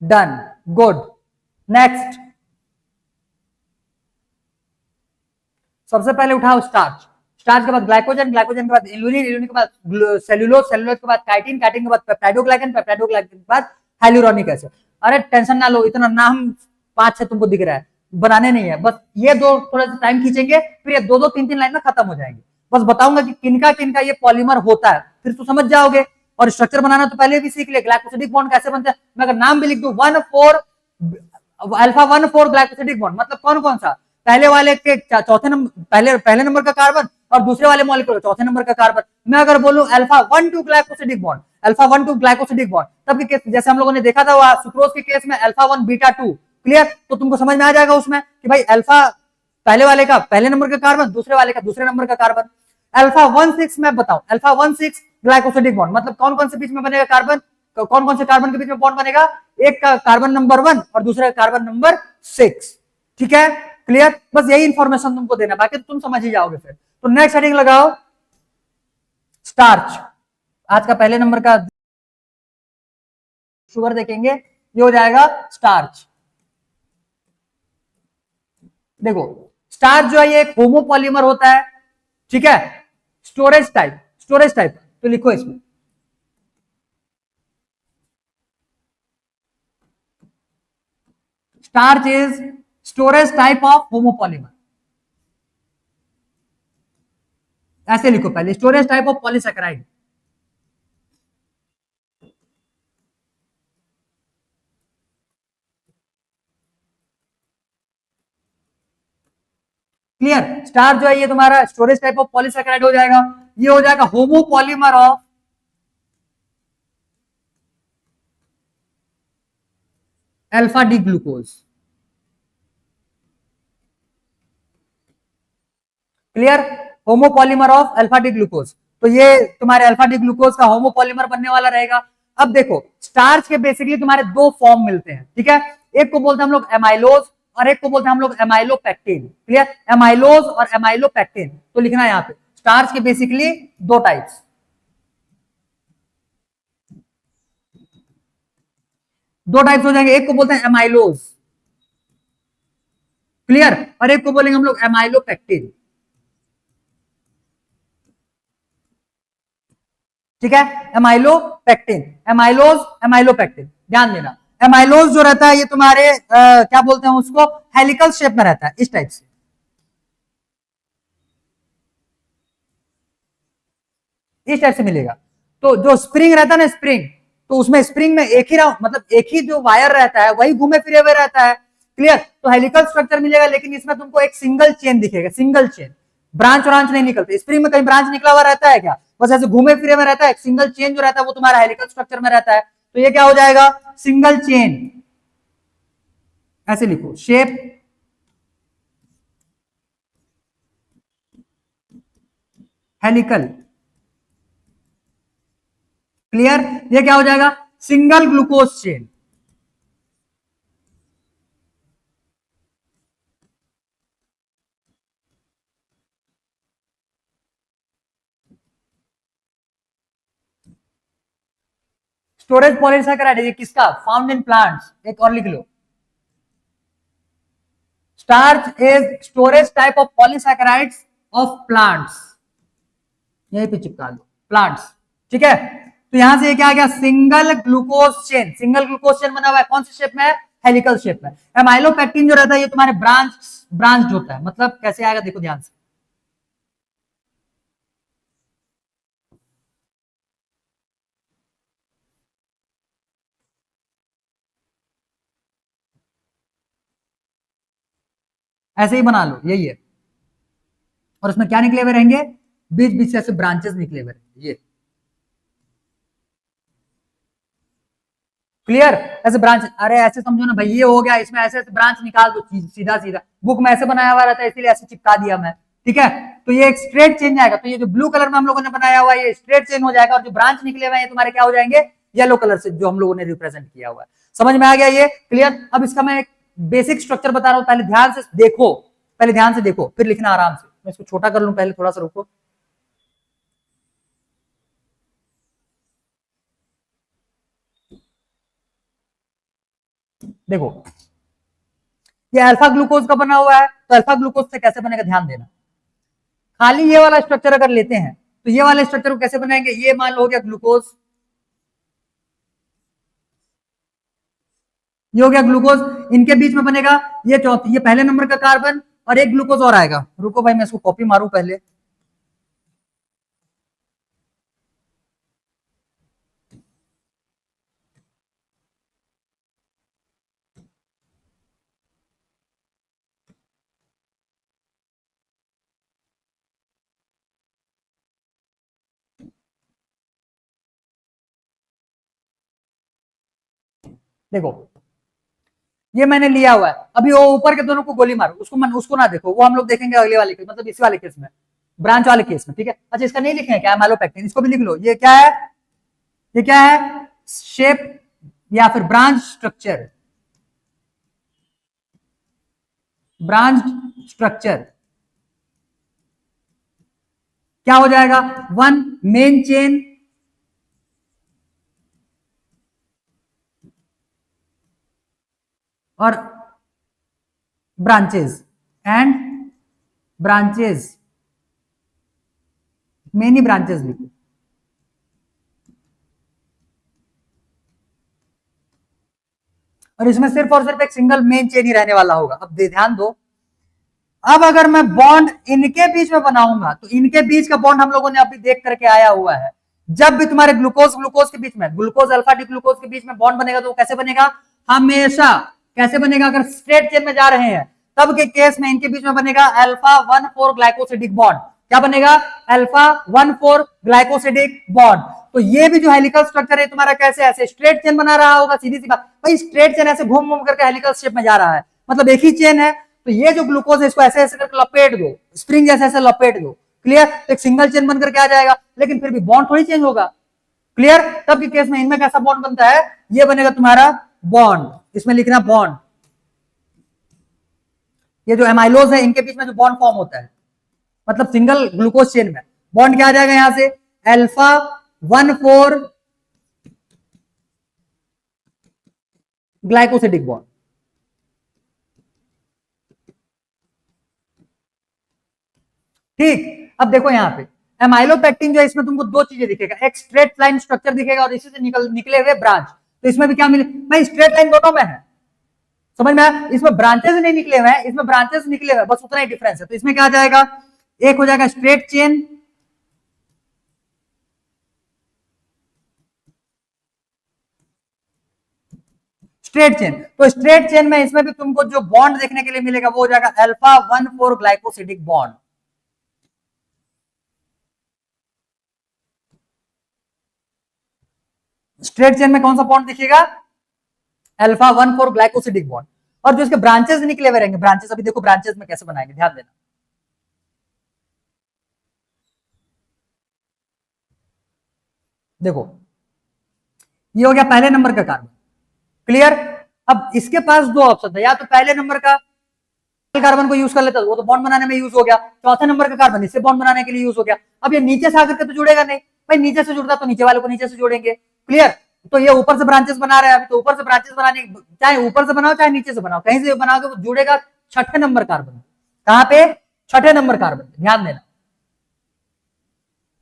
Done, good. नेक्स्ट, सबसे पहले उठाओ स्टार्च, स्टार्च के बाद ग्लाइकोजन, ग्लाइकोजन के बाद इल्यूलिन, इल्यूलिन के बाद सेल्यूलोज, सेल्यूलोज के बाद काइटिन, काइटिन के बाद पेप्टाइडोग्लाइकन, पेप्टाइडोग्लाइकन के बाद हाइलुरोनिक एसिड। अरे टेंशन ना लो, इतना नाम 5-6 तुमको दिख रहा है, बनाने नहीं है, बस ये दो थोड़ा सा टाइम खींचेंगे, फिर ये 2-2 3-3 लाइन में खत्म हो जाएंगे। बस बताऊंगा कि किनका किनका ये पॉलीमर होता है, फिर तो समझ जाओगे। और स्ट्रक्चर बनाना तो पहले भी सीख लिया, ग्लाइकोसिडिक बॉन्ड कैसे बनता है। मैं अगर नाम भी लिख दूं, 1,4 अल्फा 1,4 ग्लाइकोसिडिक बॉन्ड, मतलब कौन कौन सा, पहले वाले के चौथे नंबर, पहले नंबर का कार्बन, और दूसरे वाले मॉलिक्यूल चौथे नंबर का कार्बन। मैं अगर बोलूं alpha 1,2 glycosidic bond, alpha 1,2 glycosidic bond, तब के केस जैसे हम लोगों ने देखा था सुक्रोज के केस में अल्फा 1 बीटा 2, क्लियर। तो तुमको समझ में आ जाएगा उसमें कि भाई अल्फा पहले वाले का पहले नंबर का कार्बन, दूसरे वाले का दूसरे नंबर का कार्बन। अल्फा 1,6 मैं बताऊं, अल्फा 1,6 ग्लाइकोसिडिक बॉन्ड, मतलब कौन कौन से बीच में बनेगा कार्बन, कौन कौन से कार्बन के बीच में बॉन्ड बनेगा, एक का कार्बन नंबर 1 और दूसरे का कार्बन नंबर 6, ठीक है, क्लियर। बस यही इंफॉर्मेशन तुमको देना, बाकी तो तुम समझ ही जाओगे फिर। तो नेक्स्ट हेडिंग लगाओ स्टार्च, आज का पहले नंबर का शुगर देखेंगे, ये हो जाएगा स्टार्च। देखो स्टार्च जो है ये एक होमोपॉलीमर होता है, ठीक है। स्टोरेज टाइप तो लिखो इसमें starch is storage type of homopolymer, ऐसे लिखो पहले, storage type of polysaccharide. Clear, starch जो है ये तुम्हारा स्टोरेज टाइप ऑफ पॉलीसेकेराइड हो जाएगा, ये हो जाएगा homopolymer of alpha D glucose. Clear, homopolymer of alpha D glucose, तो ये तुम्हारे अल्फा डी ग्लूकोज का होमोपॉलीमर बनने वाला रहेगा। अब देखो स्टार्च के बेसिकली तुम्हारे दो फॉर्म मिलते हैं, ठीक है, एक को बोलते हैं हम लोग एमाइलोज और एक को बोलते हैं हम लोग एमाइलोपेक्टिन। क्लियर, एमाइलोज और एमाइलोपेक्टिन, तो लिखना है यहाँ पे स्टार्च के बेसिकली दो टाइप्स, दो टाइप्स हो जाएंगे, एक को बोलते हैं एमाइलोज, क्लियर, और एक को बोलेंगे हम लोग एमाइलोपेक्टिन। ठीक है, एमाइलोपेक्टिन, एमाइलोज एमाइलोपेक्टिन, ध्यान देना। एमाइलोज जो रहता है ये तुम्हारे क्या बोलते हैं उसको, हेलिकल शेप में रहता है, इस टाइप से, इस टाइप से मिलेगा। तो जो स्प्रिंग रहता है ना, स्प्रिंग, तो उसमें स्प्रिंग में एक ही मतलब एक ही जो वायर रहता है वही घूमे फिरे हुए रहता है। क्लियर, तो हेलिकल स्ट्रक्चर मिलेगा, लेकिन इसमें तुमको एक सिंगल चेन दिखेगा, सिंगल चेन, ब्रांच ब्रांच नहीं निकलते। स्प्रिंग में कहीं ब्रांच निकला हुआ रहता है क्या, बस ऐसे घूमे फिरे में रहता है, एक सिंगल चेन जो रहता है वो तुम्हारा हेलिकल स्ट्रक्चर में रहता है, तो ये क्या हो जाएगा, सिंगल चेन, ऐसे लिखो शेप हेलिकल। क्लियर, ये क्या हो जाएगा, single glucose chain. Storage polysaccharide ये किसका, फाउंड इन प्लांट्स, एक और लिख लो, starch is storage type of polysaccharides of plants, यहीं पे चिपका दो प्लांट्स। ठीक है, तो यहां से ये क्या आ गया, single glucose chain, single glucose chain बना हुआ है, कौन सी शेप में है, हेलिकल शेप में। एमाइलोपेक्टिन जो रहता है ये तुम्हारे ब्रांच होता है, मतलब कैसे आएगा देखो ध्यान से, ऐसे ही बना लो, यही है, और उसमें क्या निकले हुए रहेंगे, बीच बीच से ऐसे ब्रांचेस निकले हुए रहेंगे, ये क्लियर, ऐसे ब्रांच, अरे ऐसे समझो ना भाई, ये हो गया, इसमें ऐसे ऐसे ब्रांच निकाल दो, सीधा सीधा बुक में ऐसे बनाया हुआ रहता है इसीलिए ऐसे चिपका दिया मैं। ठीक है, तो ये एक स्ट्रेट चेंज आएगा, तो ये जो ब्लू कलर में हम लोगों ने बनाया हुआ है ये स्ट्रेट चेंज हो जाएगा, और जो ब्रांच निकले हुए हैं ये तुम्हारे क्या हो जाएंगे, येलो कलर से जो हम लोगों ने रिप्रेजेंट किया हुआ है। समझ में आ गया ये, क्लियर। अब इसका मैं एक बेसिक स्ट्रक्चर बता रहा हूं, पहले ध्यान से देखो, पहले ध्यान से देखो फिर लिखना आराम से। मैं इसको छोटा कर लूं पहले, थोड़ा सा रुको, देखो ये अल्फा ग्लूकोज का बना हुआ है, तो अल्फा ग्लूकोज से कैसे बनेगा ध्यान देना। खाली ये वाला स्ट्रक्चर अगर लेते हैं तो ये वाले स्ट्रक्चर को कैसे बनाएंगे, ये मान लो हो गया ग्लूकोज, ये हो गया ग्लूकोज, इनके बीच में बनेगा ये चौथी, ये पहले नंबर का कार्बन और एक ग्लूकोज और आएगा। रुको भाई मैं इसको कॉपी मारूं पहले, देखो ये मैंने लिया हुआ है, अभी वो ऊपर के दोनों को गोली मारो, उसको ना देखो, वो हम लोग देखेंगे अगले वाले केस, मतलब इसी वाले केस में, ब्रांच वाले केस में। ठीक है, अच्छा इसका नहीं लिखेंगे क्या, एमाइलोपेक्टिन, इसको भी लिख लो, ये क्या है, ये क्या है, शेप या फिर ब्रांच स्ट्रक्चर, ब्रांच स्ट्रक्चर क्या हो जाएगा, वन मेन चेन और branches and branches, many branches भी, और इसमें सिर्फ और सिर्फ एक सिंगल मेन चेन ही रहने वाला होगा। अब ध्यान दो, अब अगर मैं बॉन्ड इनके बीच में बनाऊंगा तो इनके बीच का बॉन्ड हम लोगों ने अभी देख करके आया हुआ है। जब भी तुम्हारे ग्लूकोज ग्लूकोज के बीच में, ग्लूकोज अल्फा डी ग्लूकोज के बीच में बॉन्ड बनेगा तो वो कैसे बनेगा, हमेशा कैसे बनेगा, अगर स्ट्रेट चेन में जा रहे हैं तब के केस में इनके बीच में बनेगा अल्फा 1,4 ग्लाइकोसिडिक बॉन्ड। क्या बनेगा, अल्फा 1,4 ग्लाइकोसिडिक बॉन्ड। तो ये भी जो हेलिकल स्ट्रक्चर है तुम्हारा कैसे ऐसे स्ट्रेट चेन बना रहा होगा, सीधी सी बात भाई, स्ट्रेट चेन ऐसे घूम घूम करके हेलिकल शेप में जा रहा है, मतलब एक ही चेन है। तो ये जो ग्लूकोज है इसको ऐसे ऐसे करके लपेट दो, स्प्रिंग जैसे ऐसे लपेट दो, क्लियर, तो एक सिंगल चेन बनकर के आ जाएगा, लेकिन फिर भी बॉन्ड थोड़ी चेंज होगा, क्लियर। तब के केस में इनमें कैसा बॉन्ड बनता है, ये बनेगा तुम्हारा बॉन्ड, इसमें लिखना बॉन्ड। ये जो एमाइलोज है इनके बीच में जो बॉन्ड फॉर्म होता है, मतलब सिंगल ग्लूकोज चेन में बॉन्ड क्या आ जाएगा यहां से, अल्फा 1,4 ग्लाइकोसिडिक बॉन्ड। ठीक, अब देखो यहाँ पे एमाइलोपेक्टिन जो है इसमें तुमको दो चीजें दिखेगा, एक स्ट्रेट लाइन स्ट्रक्चर दिखेगा और इसी से निकले हुए ब्रांच। तो इसमें भी क्या मिले भाई, स्ट्रेट लाइन दोनों में है, समझ में आया, इसमें ब्रांचेस नहीं निकले हुए हैं, इसमें ब्रांचेस निकले हुए हैं, बस उतना ही डिफरेंस है। तो इसमें क्या आ जाएगा, एक हो जाएगा स्ट्रेट चेन, स्ट्रेट चेन, तो स्ट्रेट चेन में इसमें भी तुमको जो बॉन्ड देखने के लिए मिलेगा वो हो जाएगा alpha 1,4 glycosidic bond. Straight chain में कौन सा बॉन्ड दिखेगा, अल्फा 1,4 ग्लाइकोसिडिक बॉन्ड। और जो इसके ब्रांचेस निकले हुए रहेंगे, ब्रांचेस अभी देखो ब्रांचेस में कैसे बनाएंगे, ध्यान देना। देखो ये हो गया पहले नंबर का कार्बन, क्लियर। अब इसके पास दो ऑप्शन था, या तो पहले नंबर का कार्बन को यूज कर लेता, वो तो बॉन्ड बनाने में यूज हो गया, चौथे नंबर का कार्बन इससे बॉन्ड बनाने के लिए यूज हो गया। अब ये नीचे से आकर के तो जुड़ेगा नहीं भाई, नीचे से जुड़ता तो नीचे वाले को नीचे से जोड़ेंगे, क्लियर। तो ये ऊपर से ब्रांचेस बना रहे हैं, अभी तो ऊपर से ब्रांचेस बनाने, चाहे ऊपर से बनाओ चाहे नीचे से बनाओ, कहीं से बनाओगे वो जुड़ेगा छठे नंबर कार्बन। कहां पे, छठे नंबर कार्बन, ध्यान देना।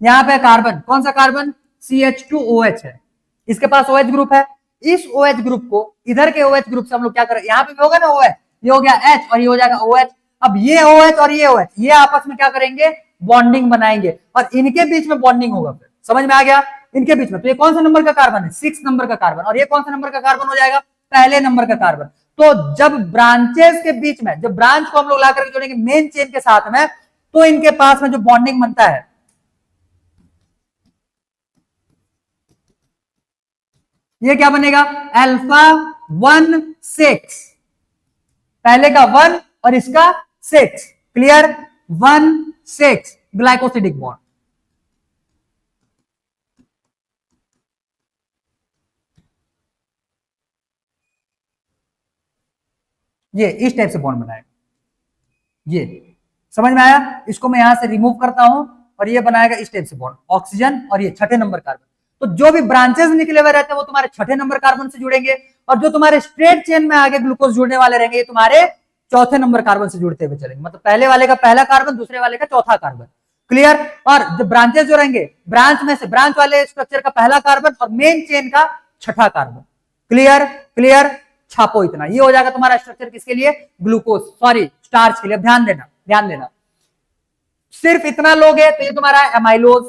यहाँ पे कार्बन, कौन सा कार्बन, CH2OH है, इसके पास OH ग्रुप है। इस OH ग्रुप को इधर के OH ग्रुप से हम लोग क्या करें, यहाँ पे भी होगा ना OH, ये हो गया H और ये हो जाएगा OH। अब ये OH और ये OH ये आपस में क्या करेंगे, बॉन्डिंग बनाएंगे, और इनके बीच में बॉन्डिंग होगा। फिर समझ में आ गया, इनके बीच में। तो ये कौन सा नंबर का कार्बन है, 6 नंबर का कार्बन, और ये कौन सा नंबर का कार्बन हो जाएगा, पहले नंबर का कार्बन। तो जब ब्रांचेस के बीच में, जब ब्रांच को हम लोग ला करके जोड़ेंगे मेन चेन के साथ में, तो इनके पास में जो बॉन्डिंग बनता है, ये क्या बनेगा, अल्फा 1,6, पहले का 1 और इसका 6, क्लियर, 1,6 ग्लाइकोसिडिक बॉन्ड। ये इस टाइप से बॉन्ड बनाएगा, ये समझ में आया। इसको मैं यहां से रिमूव करता हूं और ये बनाएगा इस टाइप से बॉन्ड, ऑक्सीजन और ये छठे नंबर कार्बन। तो जो भी ब्रांचेस निकले हुए रहते हैं वो तुम्हारे छठे नंबर कार्बन से जुड़ेंगे, और जो तुम्हारे स्ट्रेट चेन में आगे ग्लूकोज जुड़ने वाले रहेंगे ये तुम्हारे चौथे नंबर कार्बन से जुड़ते हुए चलेंगे, मतलब पहले वाले का पहला कार्बन, दूसरे वाले का चौथा कार्बन, क्लियर। और जो ब्रांचेस जो रहेंगे, ब्रांच में से ब्रांच वाले स्ट्रक्चर का पहला कार्बन और मेन चेन का छठा कार्बन, क्लियर क्लियर। छापो इतना, ये हो जाएगा तुम्हारा स्ट्रक्चर किसके लिए, ग्लूकोज, सॉरी स्टार्च के लिए। ध्यान देना ध्यान देना, सिर्फ इतना लोगे तो ये तुम्हारा एमाइलोज,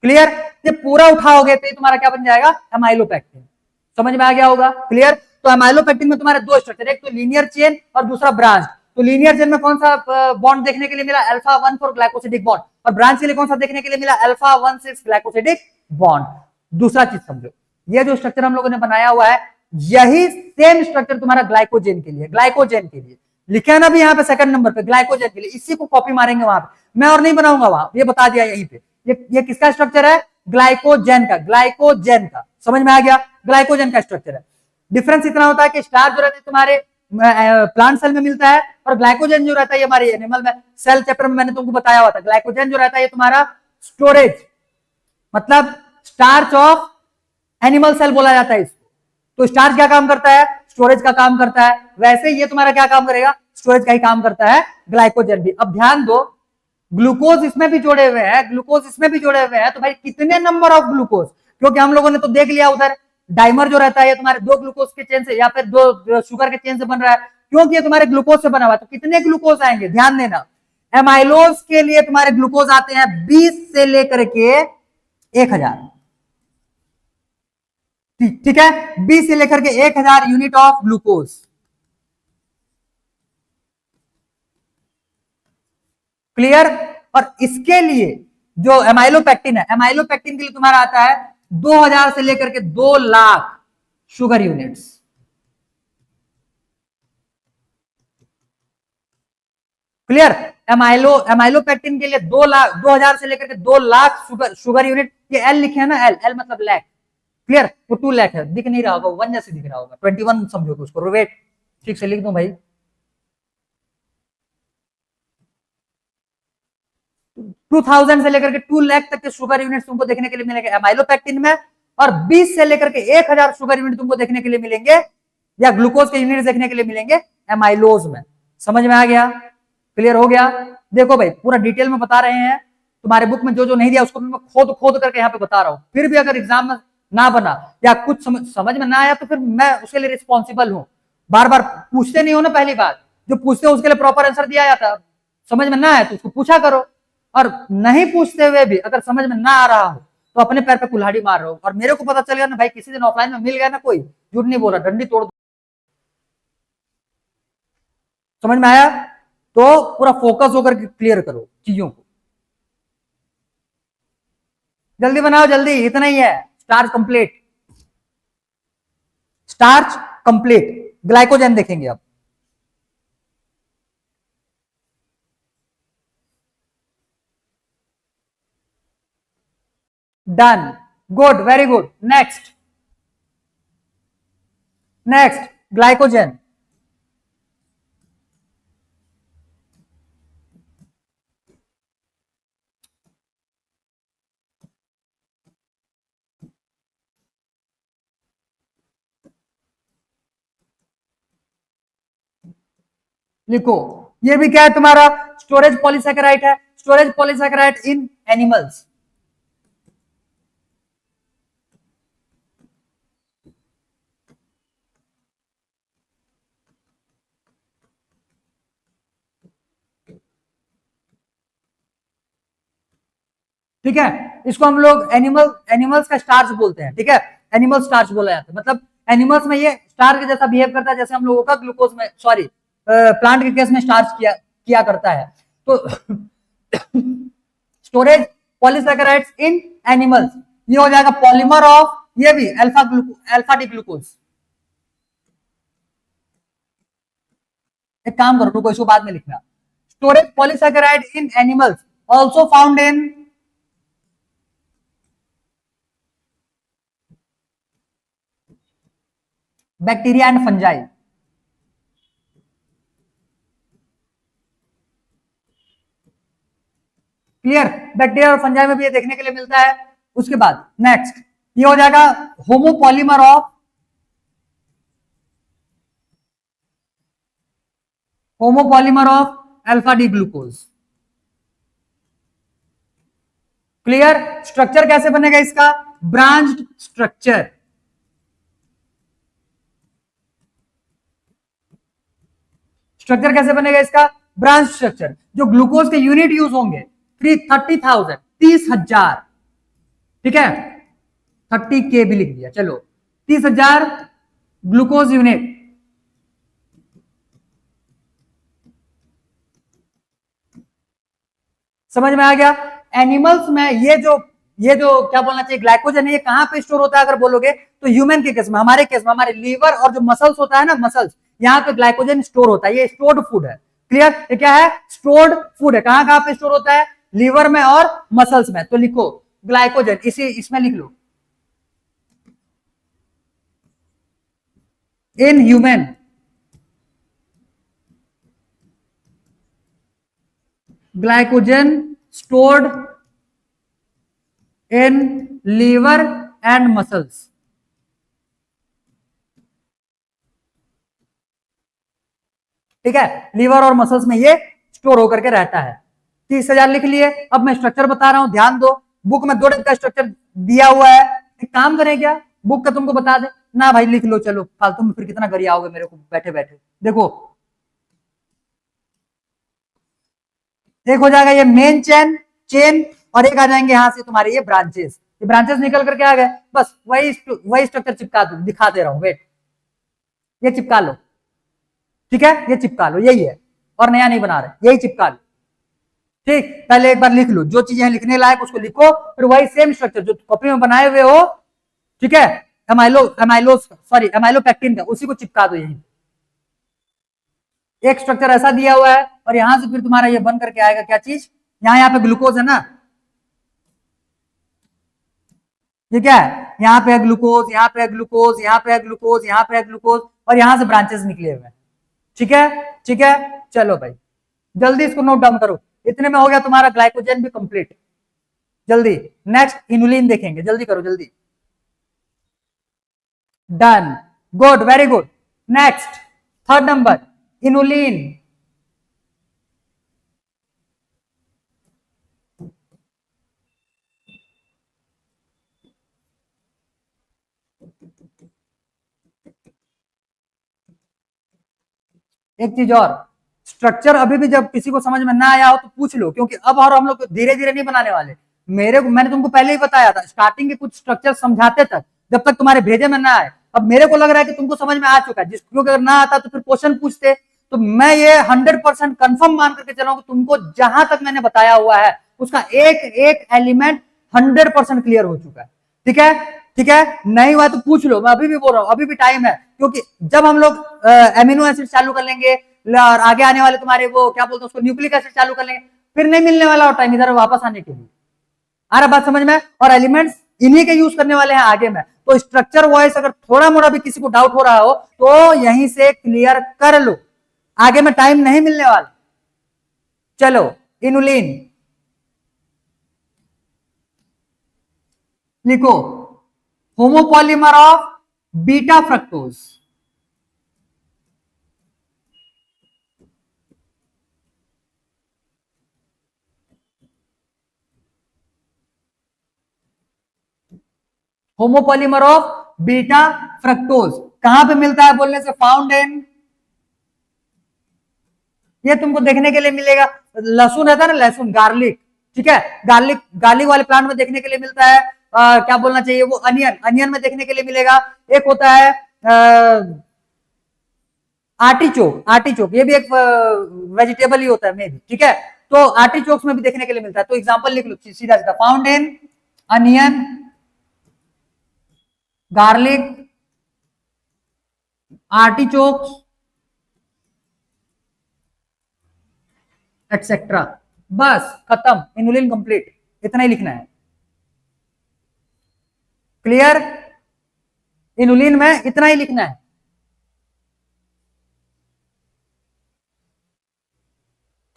क्लियर। ये पूरा उठाओगे तो ये तुम्हारा क्या बन जाएगा, एमाइलोपेक्टिन। समझ में आ गया होगा, क्लियर। तो एमाइलोपेक्टिन में तुम्हारे दो स्ट्रक्चर, एक तो लीनियर चेन और दूसरा ब्रांच। तो लीनियर चेन में कौन सा बॉन्ड देखने के लिए मिला, अल्फा 1,4 ग्लाइकोसिडिक बॉन्ड, और ब्रांच के लिए कौन सा देखने के लिए मिला, अल्फा 1,6 ग्लाइकोसिडिक बॉन्ड। दूसरा चीज समझो, ये जो स्ट्रक्चर हम लोगों ने बनाया हुआ है, यही सेम स्ट्रक्चर तुम्हारा ग्लाइकोजेन के लिए, ग्लाइकोजेन के लिए लिखा है ना अभी यहाँ पे सेकंड नंबर पे, ग्लाइकोजेन के लिए, इसी को कॉपी मारेंगे वहां पे, मैं और नहीं बनाऊंगा वहां, ये बता दिया यहीं पे। ये किसका स्ट्रक्चर है, ग्लाइकोजेन का, ग्लाइकोजेन का, समझ में आ गया, ग्लाइकोजेन का स्ट्रक्चर है। डिफरेंस इतना होता है कि स्टार्च जो रहता है तुम्हारे प्लांट सेल में मिलता है, और ग्लाइकोजेन जो रहता है ये हमारे एनिमल में, सेल चैप्टर में मैंने तुमको बताया हुआ था, ग्लाइकोजेन जो रहता है ये तुम्हारा स्टोरेज, मतलब स्टार्च ऑफ एनिमल सेल बोला जाता है इसको। तो स्टार्च क्या काम करता है, स्टोरेज का काम करता है, वैसे ये तुम्हारा क्या काम करेगा, स्टोरेज का ही काम करता है ग्लाइकोजेन भी। अब ध्यान दो, ग्लूकोज इसमें भी जोड़े हुए हैं, ग्लूकोज इसमें भी जोड़े हुए हैं, तो भाई कितने नंबर ऑफ ग्लूकोज, क्योंकि हम लोगों ने तो देख लिया उधर डाइमर जो रहता है ये तुम्हारे दो ग्लूकोज के चेन से या फिर दो शुगर के चेन से बन रहा है, क्योंकि ये तुम्हारे ग्लूकोज से बना हुआ है, तो कितने ग्लूकोज आएंगे ध्यान देना। एमाइलोज के लिए तुम्हारे ग्लूकोज आते हैं 20 से लेकर के 1000, ठीक है, 20 से लेकर के 1000 यूनिट ऑफ ग्लूकोज। क्लियर। और इसके लिए जो एमाइलोपेक्टिन है, एमाइलोपेक्टिन के लिए तुम्हारा आता है 2000 से लेकर के 2 lakh sugar units. Clear. Amylopectin के लिए 2000 से लेकर के 2 लाख शुगर यूनिट, ये एल लिखे हैं ना, एल एल मतलब लैख। क्लियर, वो 2 लाख है, दिख नहीं रहा होगा, 1 जैसे दिख रहा होगा, 21 समझोगे उसको, वेट ठीक से लिख दूं भाई, 2000 से लेकर के 2 लाख तक के शुगर यूनिट तुमको देखने के लिए मिलेंगे एमाइलोपेक्टिन में, और 20 से लेकर के 1000 शुगर यूनिट तुमको देखने के लिए मिलेंगे, या ग्लूकोज के यूनिट देखने के लिए मिलेंगे एमाइलोज में। समझ में आ गया, क्लियर हो गया। देखो भाई पूरा डिटेल में बता रहे हैं, तुम्हारे बुक में जो जो नहीं दिया उसको मैं खोद खोद करके यहाँ पे बता रहा हूँ, फिर भी अगर एग्जाम में ना बना या कुछ समझ में ना आया तो फिर मैं उसके लिए रिस्पॉन्सिबल हूँ। बार बार पूछते नहीं हो ना, पहली बात जो पूछते हो उसके लिए प्रॉपर आंसर दिया जाता, समझ में ना आया तो उसको पूछा करो, और नहीं पूछते हुए भी अगर समझ में ना आ रहा हो तो अपने पैर पे कुल्हाड़ी मार रहे हो। और मेरे को पता चल गया ना भाई, किसी दिन ऑफलाइन में मिल गया ना कोई, झूठ नहीं बोला, डंडी तोड़ दो। समझ में आया, तो पूरा फोकस होकर क्लियर करो चीजों को, जल्दी बनाओ जल्दी, इतना ही है। Starch complete, starch complete, glycogen देखेंगे अब। Done, good, very good, next, next glycogen. लिखो, ये भी क्या है तुम्हारा, स्टोरेज पॉलीसैकेराइड है, स्टोरेज पॉलीसैकेराइड इन एनिमल्स। ठीक है, इसको हम लोग एनिमल्स का स्टार्च बोलते हैं, ठीक है, एनिमल स्टार्च बोला जाता है, मतलब एनिमल्स में ये स्टार्च के जैसा बिहेव करता है जैसे हम लोगों का ग्लूकोज में, सॉरी प्लांट के केस में स्टार्च किया करता है। तो स्टोरेज पॉलीसैकेराइड्स इन एनिमल्स, ये हो जाएगा पॉलीमर ऑफ, ये भी अल्फा डी ग्लूकोज। एक काम करो, रुको इसको बाद में लिखना, storage polysaccharide in animals also found in bacteria and fungi. Clear, bacteria और फंजाई में भी ये देखने के लिए मिलता है। उसके बाद नेक्स्ट ये हो जाएगा homopolymer of, homopolymer of alpha D glucose. Clear, structure कैसे बनेगा इसका, ब्रांच्ड स्ट्रक्चर, स्ट्रक्चर कैसे बनेगा इसका, ब्रांच स्ट्रक्चर। जो ग्लूकोज के यूनिट यूज होंगे 30,000, 30,000, ठीक है, 30K भी लिख दिया, चलो 30,000 ग्लूकोज यूनिट। समझ में आ गया। एनिमल्स में ये जो क्या बोलना चाहिए, ग्लाइकोजन है, ये कहां पे स्टोर होता है अगर बोलोगे तो ह्यूमन के केस में, हमारे केस में हमारे लीवर और जो मसल्स होता है ना, मसल्स, यहाँ पे ग्लाइकोजन स्टोर होता है, ये स्टोर्ड फूड है। क्लियर, ये क्या है, स्टोर्ड फूड है। कहां कहां पे स्टोर होता है, लीवर में और मसल्स में। तो लिखो ग्लाइकोजन, इसमें लिख लो, in human glycogen stored in liver and muscles. ठीक है, लीवर और मसल्स में ये स्टोर होकर के रहता है। 30,000 लिख लिए। अब मैं स्ट्रक्चर बता रहा हूं, ध्यान दो। बुक में 2 टाइप का स्ट्रक्चर दिया हुआ है। एक काम करें क्या, बुक का तुमको बता दे ना भाई, लिख लो चलो, फालतू में फिर कितना गरियाओगे मेरे को बैठे बैठे। देखो एक हो जाएगा ये मेन चेन चेन, और एक आ जाएंगे यहां से तुम्हारे ये ब्रांचेस। ये ब्रांचेस निकल करके आ गए, बस वही स्ट्रक्चर चिपका दो, दिखा दे रहा हूं, वेट, ये चिपका लो, ठीक है, ये चिपका लो, यही है, और नया नहीं बना रहे, यही चिपका लो। ठीक, पहले एक बार लिख लो, जो चीजें लिखने लायक उसको लिखो, फिर वही सेम स्ट्रक्चर जो कॉपी में बनाए हुए हो, ठीक है, एमाइलोपेक्टिन का, उसी को चिपका दो यहीं। एक स्ट्रक्चर ऐसा दिया हुआ है, और यहां से फिर तुम्हारा ये बन करके आएगा क्या चीज, यहाँ पे ग्लूकोज है ना, ये क्या है, यहाँ पे ग्लूकोज, यहाँ पे ग्लूकोज, यहाँ पे ग्लूकोज, यहाँ पे ग्लूकोज, और यहां से ब्रांचेस निकले हुए हैं। ठीक है, ठीक है, चलो भाई जल्दी इसको नोट डाउन करो। इतने में हो गया तुम्हारा ग्लाइकोजन भी कंप्लीट। जल्दी नेक्स्ट इनुलिन देखेंगे, जल्दी करो जल्दी। Done, good, very good. Next third number inulin. एक चीज और, स्ट्रक्चर अभी भी जब किसी को समझ में ना आया हो तो पूछ लो, क्योंकि अब और हम लोग धीरे धीरे नहीं बनाने वाले। मैंने तुमको पहले ही बताया था, स्टार्टिंग के कुछ स्ट्रक्चर समझाते तक, जब तक तुम्हारे भेजे में ना आए। अब मेरे को लग रहा है कि तुमको समझ में आ चुका है, क्योंकि अगर ना आता तो फिर क्वेश्चन पूछते। तो मैं ये 100% कंफर्म मान करके चला हूं कि तुमको जहां तक मैंने बताया हुआ है उसका एक एक एलिमेंट 100% क्लियर हो चुका है। ठीक है, ठीक है, नहीं हुआ तो पूछ लो, मैं अभी भी बोल रहा हूं, अभी भी टाइम है, क्योंकि जब हम लोग एमिनो एसिड चालू कर लेंगे और आगे आने वाले तुम्हारे वो क्या बोलते हैं उसको, न्यूक्लिक एसिड चालू कर लेंगे, फिर नहीं मिलने वाला और टाइम इधर वापस आने के लिए। आ रहा बात समझ में? और एलिमेंट्स इन्हीं के यूज करने वाले हैं आगे में। तो स्ट्रक्चर वाइज अगर थोड़ा मोड़ा भी किसी को डाउट हो रहा हो तो यहीं से क्लियर कर लो, आगे में टाइम नहीं मिलने वाला। चलो इनुलिन लिखो, homopolymer of beta fructose. Homopolymer of beta fructose कहां पे मिलता है बोलने से, फाउंड इन, ये तुमको देखने के लिए मिलेगा, लहसुन रहता है ना, लहसुन, गार्लिक, ठीक है, गार्लिक गार्लिक वाले प्लांट में देखने के लिए मिलता है। क्या बोलना चाहिए, वो अनियन, अनियन में देखने के लिए मिलेगा। एक होता है आर्टिचोक, आर्टिचोक ये भी एक वेजिटेबल ही होता है मे भी, ठीक है, तो आर्टिचोक्स में भी देखने के लिए मिलता है। तो एग्जांपल लिख लो सीधा सीधा, found in onion, garlic, artichokes etcetera. बस खत्म, इनुलिन कंप्लीट, इतना ही लिखना है। क्लियर, इनुलिन में इतना ही लिखना है।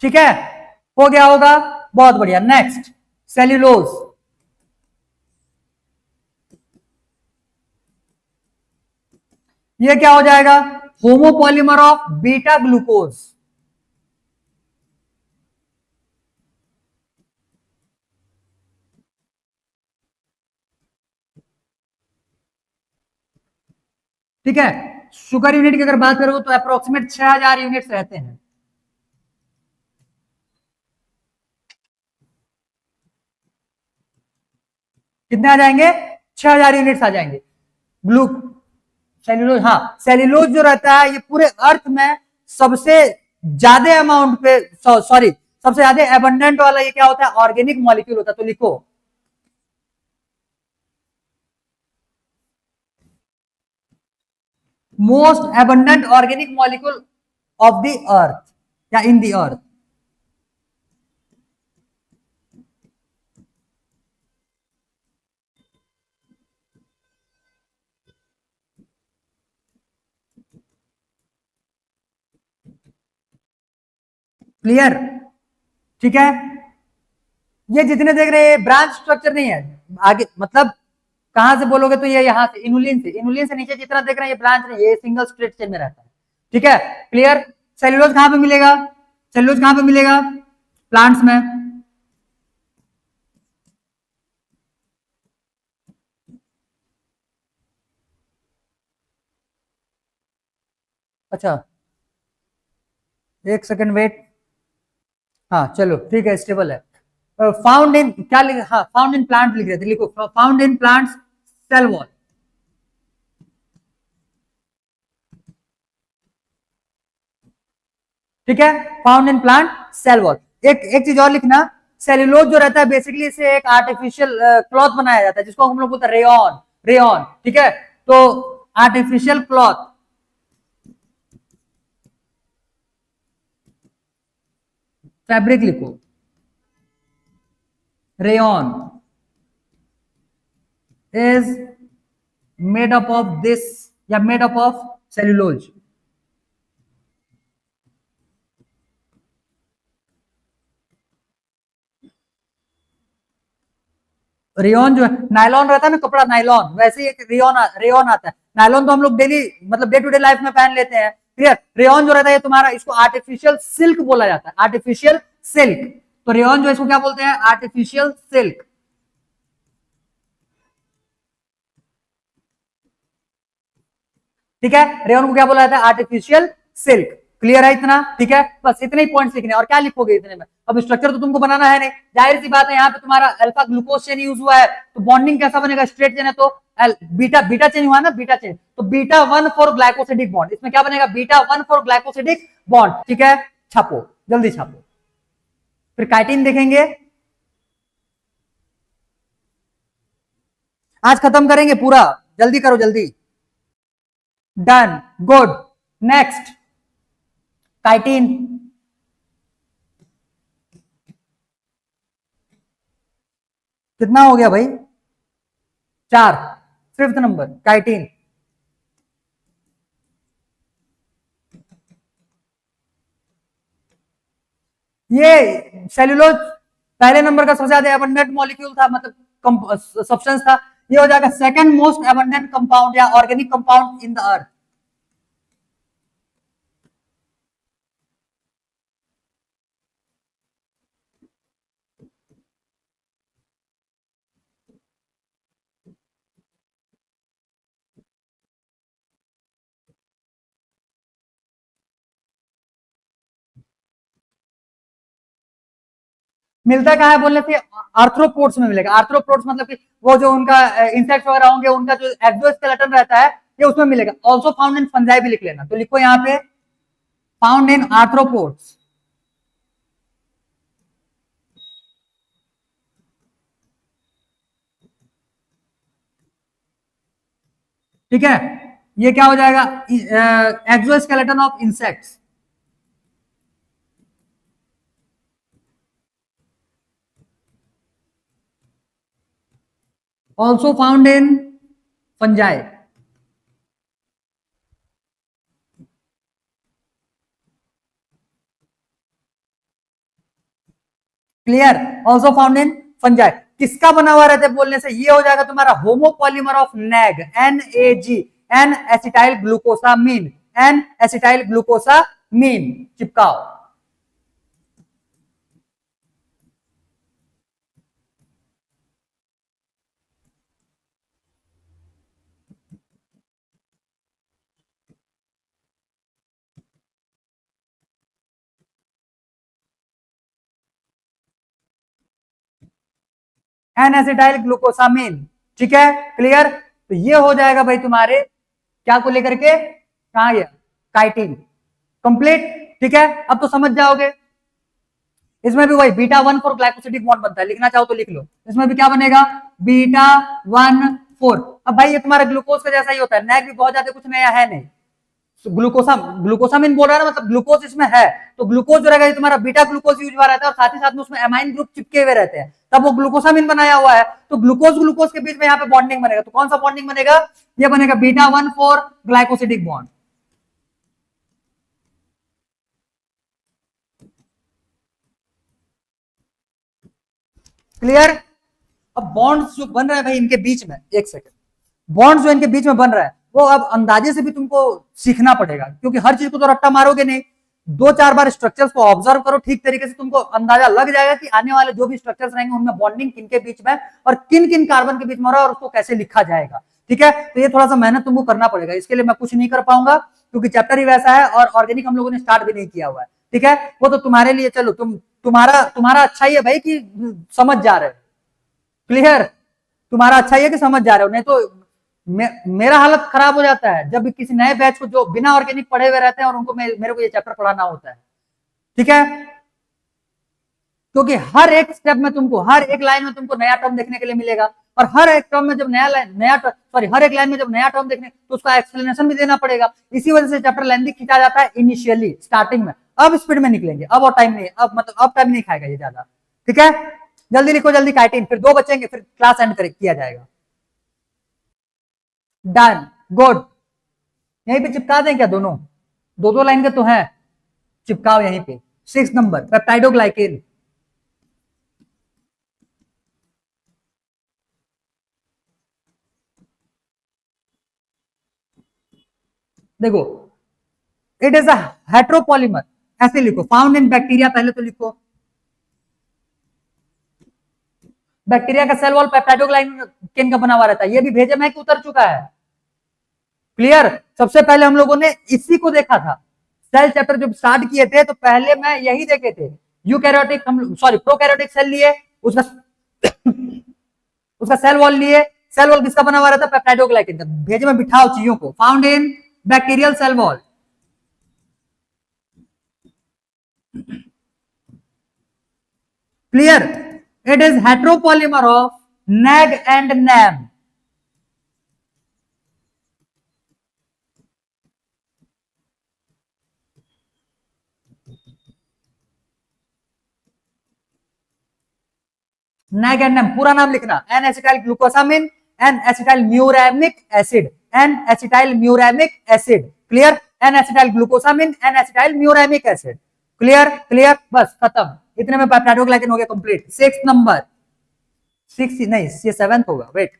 ठीक है, हो गया होगा, बहुत बढ़िया। नेक्स्ट सेल्यूलोज, ये क्या हो जाएगा, होमोपॉलीमर ऑफ बीटा ग्लूकोज। ठीक है, शुगर यूनिट की अगर बात करो तो अप्रोक्सीमेट 6000 यूनिट्स रहते हैं। कितने आ जाएंगे, 6000 यूनिट्स आ जाएंगे। ग्लू सेल्यूलोज, हाँ सेल्यूलोज जो रहता है ये पूरे अर्थ में सबसे ज्यादा अमाउंट पे, सॉरी सबसे ज्यादा एबंडेंट वाला ये क्या होता है, ऑर्गेनिक मॉलिक्यूल होता है। तो लिखो most abundant organic molecule of the earth या इन द अर्थ। क्लियर, ठीक है, ये जितने देख रहे हैं ब्रांच स्ट्रक्चर नहीं है आगे, मतलब कहां से बोलोगे तो ये यहां से इनुलिन से, इनुलिन से नीचे जितना देख रहे हैं ये ब्रांच नहीं, ये सिंगल स्ट्रेट चेन में रहता है। ठीक है, क्लियर। सेल्यूलोज कहां पे मिलेगा, सेल्यूलोज कहां पे मिलेगा, प्लांट्स में, अच्छा, एक सेकंड वेट। हाँ चलो ठीक है, स्टेबल है। फाउंड इन क्या लिख, हाँ फाउंड इन प्लांट लिख रहे थे, लिखो found in plants cell wall. ठीक है, found in plant cell wall. एक एक चीज और लिखना, सेल्यूलोज जो रहता है बेसिकली इसे एक आर्टिफिशियल क्लॉथ बनाया जाता है जिसको हम लोग बोलते हैं रेयन, रेयन। ठीक है, तो आर्टिफिशियल क्लॉथ, फैब्रिक लिखो, rayon is made up of this या made up of cellulose. Rayon जो है, नायलॉन रहता है ना कपड़ा, नायलॉन, वैसे ही एक रेयन रेयन आता है। नायलॉन तो हम लोग डेली मतलब डे टू डे लाइफ में पहन लेते हैं, क्लियर। रेयन जो रहता है तुम्हारा, इसको आर्टिफिशियल सिल्क बोला जाता है, आर्टिफिशियल सिल्क। तो रेयन जो इसको क्या बोलते हैं, आर्टिफिशियल सिल्क। ठीक है, रेयन को क्या बोला जाता है, आर्टिफिशियल सिल्क। क्लियर है इतना, ठीक है, बस इतने ही पॉइंट्स लिखने, और क्या लिखोगे इतने में। अब स्ट्रक्चर तो तुमको बनाना है नहीं, जाहिर सी बात है, यहाँ पे तुम्हारा अल्फा ग्लूकोज चेन यूज हुआ है, तो बॉन्डिंग कैसा बनेगा, स्ट्रेट चेन है तो बीटा, बीटा चेन हुआ ना, बीटा चेन, तो beta one for glycosidic bond, इसमें क्या बनेगा, beta one for glycosidic bond. ठीक है, छापो, जल्दी छापो। फिर काइटिन देखेंगे, आज खत्म करेंगे पूरा, जल्दी करो जल्दी। Done, good, next chitin. कितना हो गया भाई, 4। Fifth number chitin. ये सेल्यूलोज पहले नंबर का सबसे ज्यादा एबंडेंट मॉलिक्यूल था, मतलब सब्सटेंस था। ये हो जाएगा सेकंड मोस्ट एबंडेंट कंपाउंड या organic compound in the earth. मिलता कहाँ है बोलने से, आर्थ्रोपोड्स में मिलेगा। आर्थ्रोपोड्स मतलब कि वो जो उनका इंसेक्ट वगैरह होंगे, उनका जो एक्सोस्केलेटन रहता है, ये उसमें मिलेगा। ऑल्सो फाउंड इन फंजाई भी लिख लेना, तो लिखो यहाँ पे फाउंड इन आर्थ्रोपोड्स। ठीक है, ये क्या हो जाएगा, exoskeleton of insects. Also found in fungi. Clear, also found in fungi. किसका बना हुआ रहता है बोलने से, ये हो जाएगा तुम्हारा homopolymer of NAG, NAG, N acetyl glucosamine, N acetyl glucosamine. चिपकाओ। N acetyl glucosamine. ठीक है, क्लियर। तो ये हो जाएगा भाई तुम्हारे क्या को लेकर के, कहा गया, काइटिन। कंप्लीट। ठीक है, अब तो समझ जाओगे। इसमें भी वही beta one four glycosidic bond बनता है, लिखना चाहो तो लिख लो। इसमें भी क्या बनेगा, बीटा वन फोर। अब भाई ये तुम्हारा ग्लूकोज का जैसा ही होता है, नैग भी बहुत ज्यादा कुछ नया है नहीं। ग्लूकोसा ग्लूकोसामिन बोल रहा है ना, मतलब ग्लूकोज इसमें है, तो ग्लूकोज जो रहेगा तुम्हारा बीटा ग्लूकोज यूज हुआ रहता है, और साथ ही साथ में उसमें एमाइन ग्रुप चिपके हुए रहते हैं, तब वो ग्लूकोसामिन बनाया हुआ है। तो ग्लूकोज ग्लूकोज के बीच में यहाँ पे बॉन्डिंग बनेगा, तो कौन सा बॉन्डिंग बनेगा, ये बनेगा beta one four glycosidic bond. Clear. अब बॉन्ड्स जो बन रहा है भाई इनके बीच में, एक सेकंड, बॉन्ड्स जो इनके बीच में बन रहा है वो अब अंदाजे से भी तुमको सीखना पड़ेगा, क्योंकि हर चीज को तो रट्टा मारोगे नहीं। 2-4 बार स्ट्रक्चर्स को ऑब्जर्व करो ठीक तरीके से, तुमको अंदाजा लग जाएगा कि आने वाले जो भी स्ट्रक्चर्स रहेंगे उनमें बॉन्डिंग किन के बीच में और किन किन कार्बन के बीच में हो रहा है, और उसको कैसे लिखा जाएगा। ठीक है, तो ये थोड़ा सा मेहनत तुमको करना पड़ेगा, इसके लिए मैं कुछ नहीं कर पाऊंगा क्योंकि चैप्टर ही वैसा है और ऑर्गेनिक हम लोगों ने स्टार्ट भी नहीं किया हुआ है। ठीक है, वो तो तुम्हारे लिए, चलो तुम्हारा तुम्हारा अच्छा ही है भाई कि समझ जा रहे हो। क्लियर, तुम्हारा अच्छा ही है कि समझ जा रहे हो, नहीं तो मेरा हालत खराब हो जाता है जब किसी नए बैच को जो बिना ऑर्गेनिक पढ़े हुए रहते हैं और उनको मेरे को ये चैप्टर पढ़ाना होता है। ठीक है, क्योंकि हर एक स्टेप में तुमको, हर एक लाइन में तुमको नया टर्म देखने के लिए मिलेगा, और हर एक टर्म में जब हर एक लाइन में जब नया टर्म देखने तो उसका एक्सप्लेनेशन भी देना पड़ेगा। इसी वजह से चैप्टर लेंथी खींचा जाता है इनिशियली, स्टार्टिंग में। अब स्पीड में निकलेंगे, अब और टाइम नहीं, अब मतलब अब टाइम नहीं खाएगा ये ज्यादा। ठीक है, जल्दी लिखो, जल्दी काइटिन, फिर 2 बचेंगे, फिर क्लास एंड किया जाएगा। Done, good. यहीं पे चिपका दें क्या दोनों, दो दो लाइन के तो है, चिपकाओ यहीं पे। 6 नंबर पेप्टाइडोग्लाइकेन। देखो, इट इज अ हेट्रोपॉलीमर, ऐसे लिखो, फाउंड इन बैक्टीरिया, पहले तो लिखो। बैक्टीरिया का सेल वॉल पेप्टाइडोग्लाइकेन का बना हुआ रहता है, ये भी भेजे में कि उतर चुका है। क्लियर, सबसे पहले हम लोगों ने इसी को देखा था, सेल चैप्टर जब स्टार्ट किए थे तो पहले मैं यही देखे थे। यूकैरियोटिक, हम सॉरी प्रोकैरियोटिक सेल लिए, उसका उसका सेल वॉल लिए। सेल वॉल किसका बना हुआ रहता है, पेप्टाइडोग्लाइकेन का। भेजे में बिठाओ चीजों को, found in bacterial cell wall. Clear, it is heteropolymer of NAG and NAM. NAG and NAM पूरा नाम लिखना, N acetyl glucosamine, N acetyl muramic acid, N acetyl muramic acid. Clear, N acetyl glucosamine, N acetyl muramic acid. Clear, clear, बस खत्म, इतने में पेप्टाइडोग्लाइकेन हो गया कंप्लीट। 6 नंबर, 6 नहीं, ये 7th होगा, वेट,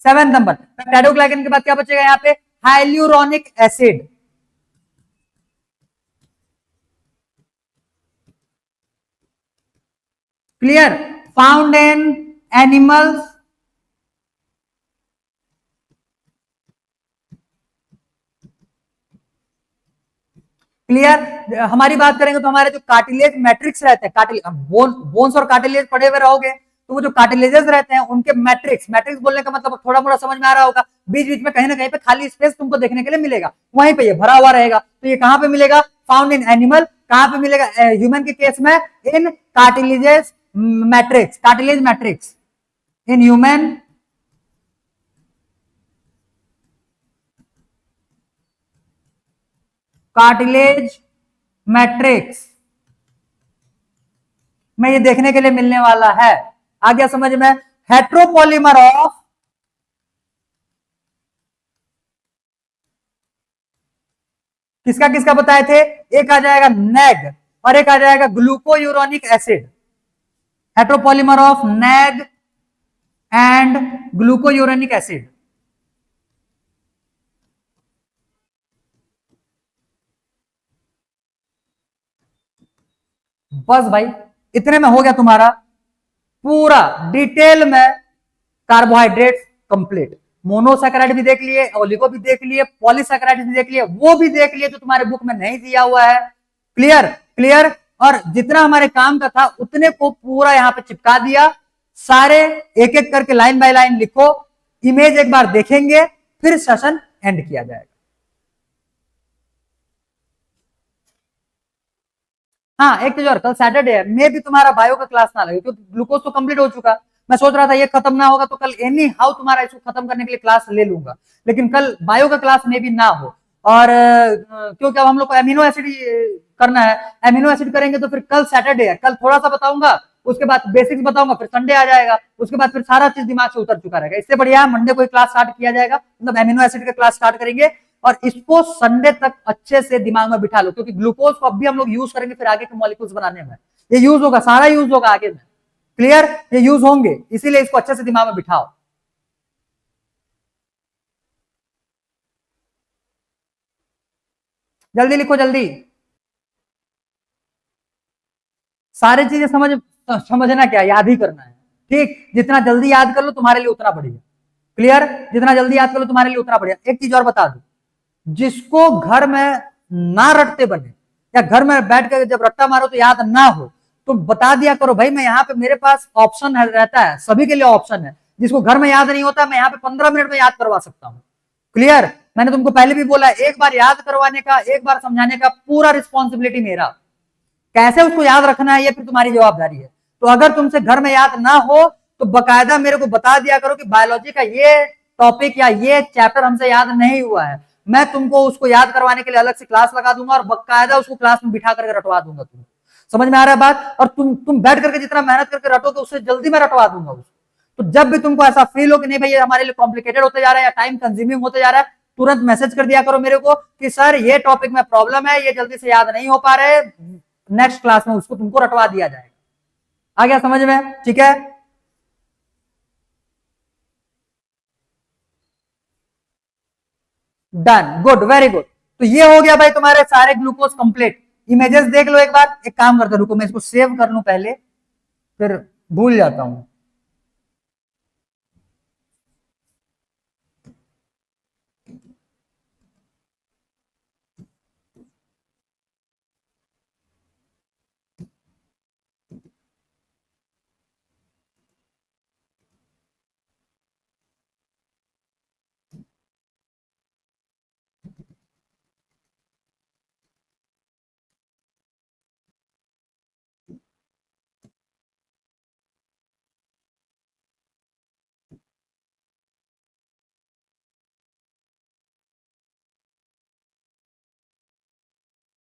7 नंबर पेप्टाइडोग्लाइकेन के बाद क्या बचेगा यहाँ पे, hyaluronic acid. Clear, found in animals. Clear, हमारी बात करेंगे तो हमारे जो कार्टिलेज मैट्रिक्स रहते हैं, बोन्स और कार्टिलेज पढ़े हुए रहोगे तो वो जो कार्टिलेजेस रहते हैं उनके मैट्रिक्स, मैट्रिक्स बोलने का मतलब थोड़ा मोड़ा समझ में आ रहा होगा, बीच बीच में कहीं ना कहीं पे खाली स्पेस तुमको देखने के लिए मिलेगा, वहीं पे ये भरा हुआ रहेगा। तो ये कहां पे मिलेगा, फाउंड इन एनिमल। कहां पे मिलेगा, ह्यूमन के केस में in cartilages matrix, cartilage matrix in human cartilage matrix में ये देखने के लिए मिलने वाला है। आ गया समझ में, हेट्रोपॉलीमर ऑफ किसका किसका बताए थे, एक आ जाएगा नैग और एक आ जाएगा glucuronic acid. Heteropolymer of NAG and glucuronic acid. बस भाई, इतने में हो गया तुम्हारा पूरा डिटेल में कार्बोहाइड्रेट कंप्लीट। मोनोसैकेराइड भी देख लिए, ओलिगो भी देख लिए, पॉलीसैकेराइड भी देख लिए, वो भी देख लिए जो तुम्हारे बुक में नहीं दिया हुआ है। क्लियर, क्लियर, और जितना हमारे काम का था उतने को पूरा यहां पे चिपका दिया। सारे एक एक करके लाइन बाय लाइन लिखो, इमेज एक बार देखेंगे, फिर सेशन एंड किया जाएगा। हाँ, एक चीज और, कल सैटरडे है, मे भी तुम्हारा बायो का क्लास ना लगे क्योंकि ग्लूकोज तो कंप्लीट हो चुका। मैं सोच रहा था ये खत्म ना होगा तो कल एनी हाउ तुम्हारा इसको खत्म करने के लिए क्लास ले लूंगा, लेकिन कल बायो का क्लास में भी ना हो। और क्योंकि अब हम लोग को एमिनो एसिड करना है, एमिनो एसिड करेंगे तो फिर कल सैटरडे है, कल थोड़ा सा बताऊंगा, उसके बाद बेसिक्स बताऊंगा, फिर संडे आ जाएगा, उसके बाद फिर सारा चीज दिमाग से उतर चुका रहेगा। इससे बढ़िया मंडे को क्लास स्टार्ट किया जाएगा, मतलब एमिनो एसिड का क्लास स्टार्ट करेंगे और इसको संडे तक अच्छे से दिमाग में बिठा लो, क्योंकि ग्लूकोज को अब भी हम लोग यूज करेंगे फिर आगे के मॉलिक्यूल्स बनाने में, ये यूज होगा, सारा यूज होगा आगे में। क्लियर, ये यूज होंगे, इसीलिए इसको अच्छे से दिमाग में बिठाओ। जल्दी लिखो, जल्दी, सारी चीजें समझना क्या, याद ही करना है। ठीक, जितना जल्दी याद कर लो तुम्हारे लिए उतना बढ़िया। क्लियर? जितना जल्दी याद करो तुम्हारे लिए उतना बढ़िया। एक चीज और बता दू, जिसको घर में ना रटते बने या घर में बैठ कर जब रट्टा मारो तो याद ना हो, तो बता दिया करो भाई मैं यहाँ पे, मेरे पास ऑप्शन रहता है, सभी के लिए ऑप्शन है। जिसको घर में याद नहीं होता मैं यहाँ पे 15 मिनट में याद करवा सकता हूँ। क्लियर? मैंने तुमको पहले भी बोला, एक बार याद करवाने का, एक बार समझाने का पूरा रिस्पॉन्सिबिलिटी मेरा। कैसे उसको याद रखना है ये फिर तुम्हारी जवाबदारी है। तो अगर तुमसे घर में याद ना हो तो बकायदा मेरे को बता दिया करो कि बायोलॉजी का ये टॉपिक या ये चैप्टर हमसे याद नहीं हुआ है, मैं तुमको उसको याद करवाने के लिए अलग से क्लास लगा दूंगा और बकायदा उसको क्लास में बिठा करके रटवा दूंगा। तुम समझ में आ रहा है बात? और तुम बैठ करके जितना मेहनत करके रटोगे उससे जल्दी मैं रटवा दूंगा उसको। तो जब भी तुमको ऐसा फील हो कि नहीं भाई ये हमारे लिए कॉम्प्लिकेटेड होते जा रहा है या टाइम कंज्यूमिंग होते जा रहा है, तुरंत मैसेज कर दिया करो मेरे को कि सर ये टॉपिक में प्रॉब्लम है, ये जल्दी से याद नहीं हो पा रहे, नेक्स्ट क्लास में उसको तुमको रटवा दिया जाएगा। आ गया समझ में? ठीक है, डन, गुड, वेरी गुड। तो ये हो गया भाई तुम्हारे सारे ग्लूकोज कंप्लीट। इमेजेस देख लो एक बार। एक काम करते, रुको मैं इसको सेव कर लूं पहले, फिर भूल जाता हूं।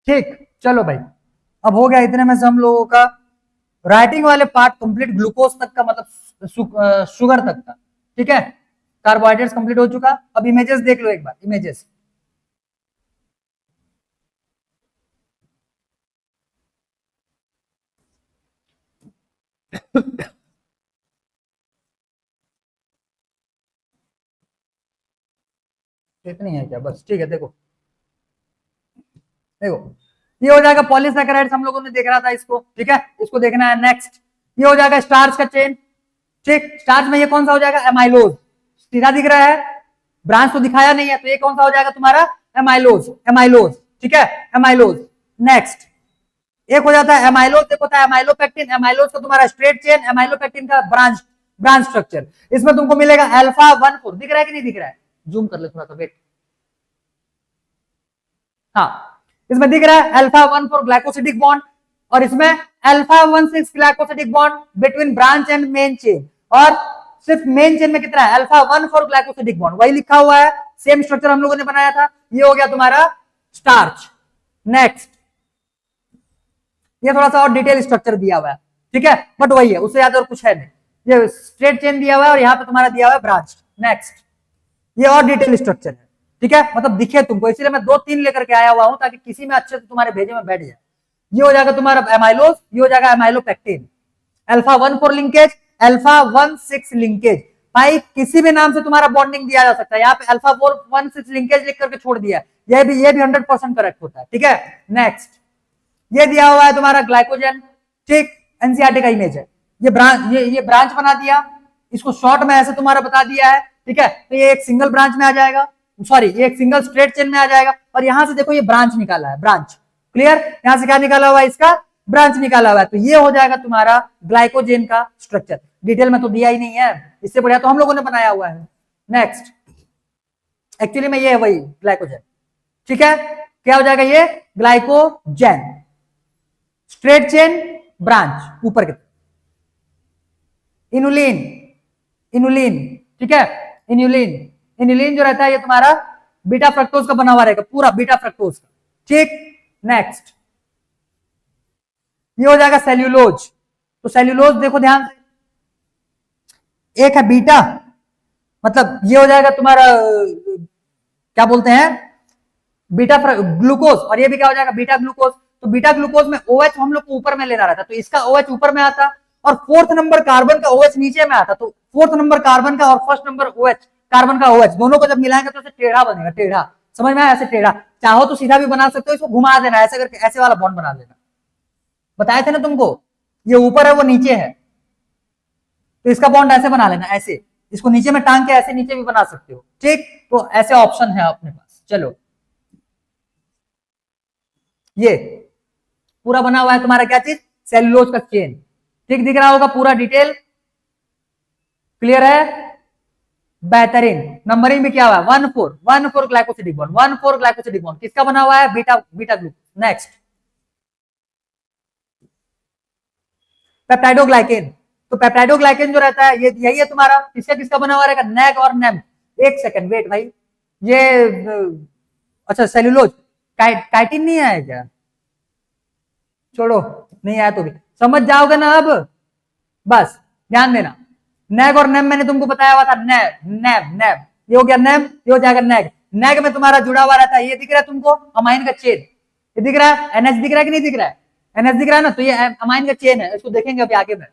ठीक, चलो भाई, अब हो गया इतने में से हम लोगों का राइटिंग वाले पार्ट कंप्लीट, ग्लूकोज तक का मतलब शुगर तक का। ठीक है, कार्बोहाइड्रेट्स कंप्लीट हो चुका। अब इमेजेस देख लो एक बार, इमेजेस। इतनी है क्या? बस ठीक है, देखो देखो, ये हो जाएगा पॉलीसैकेराइड्स, हम लोगों ने देख रहा था इसको। ठीक है, इसको देखना है। नेक्स्ट ये हो जाएगा स्टार्च का चेन। ठीक, स्टार्च में ये कौन सा हो जाएगा? एमाइलोज। सीधा दिख रहा है, ब्रांच तो दिखाया नहीं है, तो ये कौन सा हो जाएगा तुम्हारा? Amylose, amylose. ठीक है, एमाइलोज। नेक्स्ट एक हो जाता है एमाइलोज, देखो होता है एमाइलोपेक्टिन। एमाइलोज का तुम्हारा स्ट्रेट चेन, एमाइलोपेक्टिन का ब्रांच, ब्रांच स्ट्रक्चर। इसमें तुमको मिलेगा अल्फा 1,4। दिख रहा है कि नहीं दिख रहा है? जूम कर ले थोड़ा सा, वेट। हाँ, इसमें दिख रहा है अल्फा 1,4 ग्लाइकोसिडिक बॉन्ड, और इसमें alpha 1,6 glycosidic bond between branch and main chain. और सिर्फ मेन चेन में कितना है? अल्फा 1,4 ग्लाइकोसिडिक बॉन्ड, वही लिखा हुआ है, सेम स्ट्रक्चर हम लोगों ने बनाया था। ये हो गया तुम्हारा स्टार्च। नेक्स्ट ये थोड़ा सा और डिटेल स्ट्रक्चर दिया हुआ है, ठीक है, बट वही है, उससे ज्यादा और कुछ है नहीं। ये स्ट्रेट चेन दिया हुआ है और यहाँ पे तुम्हारा दिया हुआ है ब्रांच। नेक्स्ट ये और डिटेल स्ट्रक्चर है, ठीक है, मतलब दिखे तुमको, इसलिए मैं 2-3 लेकर के आया हुआ हूं ताकि किसी में अच्छे से तुम्हारे भेजे में बैठ जाए। ये हो जाएगा तुम्हारा एमाइलोज, ये हो जाएगा amylopectin. Alpha 1,4 linkage, alpha 1,6 linkage. भाई किसी भी नाम से तुम्हारा बॉन्डिंग दिया जा सकता है, यहाँ पे अल्फा 4,1,6 लिंकेज लिख करके छोड़ दिया, ये भी 100% करेक्ट होता है। ठीक है, नेक्स्ट ये दिया हुआ है तुम्हारा ग्लाइकोजन। ठीक, एनसीईआरटी का इमेज है। ये ब्रांच बना दिया, इसको शॉर्ट में ऐसे तुम्हारा बता दिया है। ठीक है, तो ये एक सिंगल ब्रांच में आ जाएगा, सॉरी ये एक सिंगल स्ट्रेट चेन में आ जाएगा। और यहां से देखो ये ब्रांच निकाला है, ब्रांच। क्लियर? यहां से क्या निकाला हुआ है? इसका ब्रांच निकाला हुआ है। तो ये हो जाएगा तुम्हारा ग्लाइकोजेन का स्ट्रक्चर। डिटेल में तो दिया ही नहीं है, इससे बढ़िया तो हम लोगों ने बनाया हुआ है। नेक्स्ट एक्चुअली में ये है वही ग्लाइकोजेन। ठीक है, क्या हो जाएगा? ये ग्लाइकोजेन, स्ट्रेट चेन, ब्रांच ऊपर की तरफ। इनुलिन, इनुलिन, ठीक है, इनुलिन। इनुलिन जो रहता है ये तुम्हारा बीटा फ्रक्टोज का बना हुआ रहेगा, पूरा बीटा फ्रक्टोज का। ठीक, नेक्स्ट ये हो जाएगा सेल्यूलोज। तो सेल्यूलोज देखो ध्यान से, एक है बीटा, मतलब ये हो जाएगा तुम्हारा क्या बोलते हैं, बीटा ग्लूकोज, और ये भी क्या हो जाएगा? Beta glucose. तो बीटा ग्लूकोज में OH हम लोग को ऊपर में लेना रहता, तो इसका OH ऊपर में आता, और फोर्थ नंबर कार्बन का OH नीचे में आता। तो फोर्थ नंबर कार्बन का और फर्स्ट नंबर OH कार्बन का OH दोनों को जब मिलाएंगे तो टेढ़ा बनेगा, टेढ़ा। समझ में आया? ऐसे टेढ़ा, चाहो तो सीधा भी बना सकते हो, इसको घुमा देना ऐसे करके, ऐसे वाला बॉन्ड बना लेना। बताए थे ना तुमको, ये ऊपर है वो नीचे है, तो इसका बॉन्ड ऐसे बना लेना, ऐसे, इसको नीचे में टांग के ऐसे नीचे भी बना सकते हो, ठीक। तो ऐसे ऑप्शन है अपने पास। चलो, ये पूरा बना हुआ है तुम्हारा क्या चीज, सेलुलोज का चेन, ठीक दिख रहा होगा पूरा डिटेल, क्लियर है, बेहतरीन। नंबरिंग भी क्या हुआ है, 1,4 ग्लाइकोसिडिक बॉन्ड, 1,4 ग्लाइकोसिडिक बॉन्ड किसका बना हुआ है, beta beta glucose. Next, peptidoglycan. तो पेप्टाइडोग्लाइकेन जो रहता है, ये यही है तुम्हारा, किसका किसका बना हुआ रहेगा, नेग और नेम। एक सेकंड वेट भाई, ये अच्छा सेल्यूलोज, काइटिन नहीं आया क्या, छोड़ो, नहीं आया तो भी समझ जाओगे ना अब, बस ध्यान देना। नेग और नेम मैंने तुमको बताया हुआ था, नेब नेब नेब, ये हो गया नेम, ये हो जाएगा नेग। नेग में तुम्हारा जुड़ा हुआ रहता है, ये दिख रहा है तुमको अमाइन का चेन, ये दिख रहा है, एनएच दिख रहा है कि नहीं दिख रहा है, एनएच दिख रहा है ना, तो ये अमाइन का चेन है, इसको देखेंगे अभी आगे में।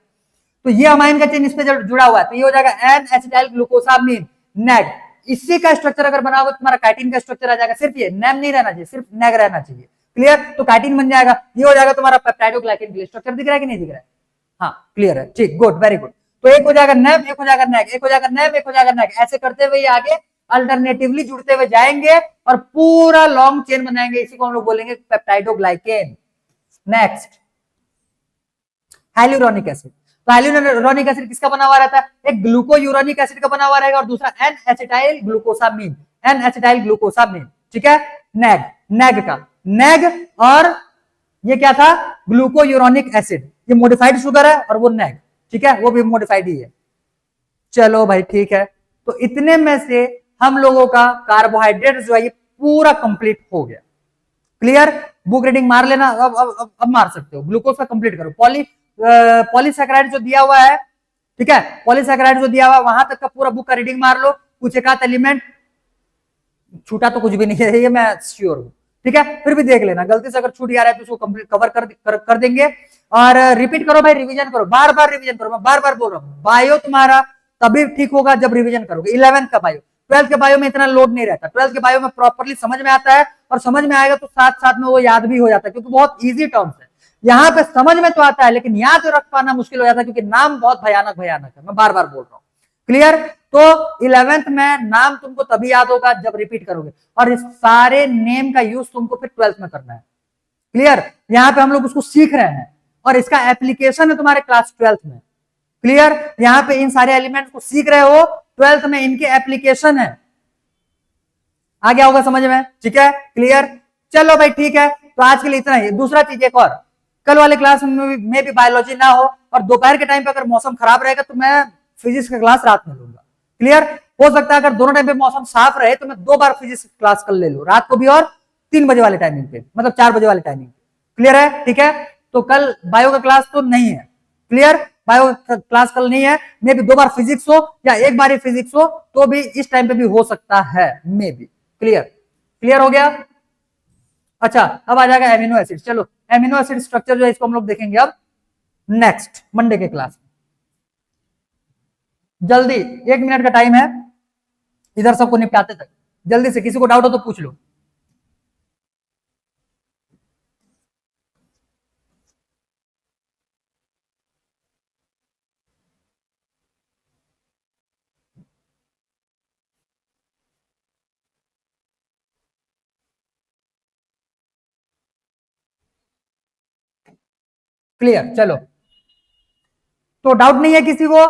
तो ये अमाइन का चेन इस पे जुड़ा हुआ है, तो ये हो जाएगा एन एसिटाइल ग्लूकोसामिन, नेग। इसी का स्ट्रक्चर अगर बना होगा तुम्हारा काइटिन का स्ट्रक्चर आ जाएगा, सिर्फ ये नेम नहीं रहना चाहिए, सिर्फ नेग रहना चाहिए, क्लियर। तो काइटिन बन जाएगा, ये हो जाएगा तुम्हारा पेप्टाइडोग्लाइकेन के लिए। स्ट्रक्चर दिख रहा है कि नहीं दिख रहा है, हाँ क्लियर है, ठीक, गुड, वेरी गुड। तो एक हो जाएगा नेम, एक हो जाएगा नेग, एक हो जाएगा नेम, एक हो जाएगा नेग, ऐसे करते हुए आगे अल्टरनेटिवली जुड़ते हुए जाएंगे और पूरा लॉन्ग चेन बनाएंगे, इसी को हम लोग बोलेंगे पेप्टाइडोग्लाइकेन। Next, hyaluronic acid. तो हाइलुरोनिक एसिड किसका बना हुआ रहता है, एक ग्लूकोयूरोनिक एसिड का बना हुआ रहेगा और दूसरा N acetyl glucosamine, N acetyl glucosamine, ठीक है। नेग, नेग का नेग, और ये क्या था, ग्लूकोयूरोनिक एसिड, ये मॉडिफाइड शुगर है और वो नेग, ठीक है, वो भी मॉडिफाइड ही है। चलो भाई ठीक है, तो इतने में से हम लोगों का कार्बोहाइड्रेट जो है ये पूरा कंप्लीट हो गया, क्लियर। बुक रीडिंग मार लेना, अब मार सकते हो, ग्लूकोज का कंप्लीट करो। पॉलीसैकेराइड जो दिया हुआ है, ठीक है, पॉलीसैकेराइड जो दिया हुआ है वहां तक का पूरा बुक का रीडिंग मार लो, कुछ एक आध एलिमेंट छूटा तो कुछ भी नहीं है, ये मैं श्योर हूं, ठीक है। फिर भी देख लेना, गलती से अगर छूट गया है तो उसको कंप्लीट कवर कर देंगे। और रिपीट करो भाई, रिवीजन करो, बार बार रिवीजन करो, मैं बार बार बोल रहा हूँ, बायो तुम्हारा तभी ठीक होगा जब रिवीजन करोगे। 11th का बायो, 12th के बायो में इतना लोड नहीं रहता, 12th के बायो में प्रॉपरली समझ में आता है, और समझ में आएगा तो साथ साथ में वो याद भी हो जाता है, क्योंकि बहुत ईजी टर्म्स है। यहाँ पे समझ में तो आता है लेकिन याद रख पाना मुश्किल हो जाता है, क्योंकि नाम बहुत भयानक भयानक है, मैं बार बार बोल रहा हूँ, क्लियर। तो 11th में नाम तुमको तभी याद होगा जब रिपीट करोगे, और इस सारे नेम का यूज तुमको फिर 12th में करना है, क्लियर। यहाँ पे हम लोग उसको सीख रहे हैं और इसका एप्लीकेशन है तुम्हारे क्लास 12th में, क्लियर। यहाँ पे इन सारे एलिमेंट्स को सीख रहे हो, 12th में इनके एप्लीकेशन है, आ गया होगा समझ में, ठीक है, क्लियर। चलो भाई ठीक है, तो आज के लिए इतना ही। दूसरा चीज एक और, कल वाले क्लास में भी बायोलॉजी ना हो और दोपहर के टाइम पे अगर मौसम खराब रहेगा तो मैं फिजिक्स का क्लास रात में लूंगा, क्लियर। हो सकता है अगर दोनों टाइम पे मौसम साफ रहे तो मैं 2 बार फिजिक्स क्लास कल ले लूं, रात को भी और 3 बजे वाले टाइमिंग पे, मतलब 4 बजे वाले टाइमिंग पे, क्लियर है, ठीक है। तो कल बायो का क्लास तो नहीं है, क्लियर, बायो क्लास कल नहीं है। मे भी 2 बार फिजिक्स हो या 1 बार ही फिजिक्स हो, तो भी इस टाइम पे भी हो सकता है, मे भी, क्लियर, क्लियर हो गया। अच्छा, अब आ जाएगा एमिनो एसिड। चलो, एमिनो एसिड स्ट्रक्चर जो है इसको हम लोग देखेंगे अब नेक्स्ट मंडे के क्लास में। जल्दी, 1 मिनट का टाइम है इधर सबको निपटाते तक, जल्दी से, किसी को डाउट हो तो पूछ लो। क्लियर, चलो, तो डाउट नहीं है किसी को,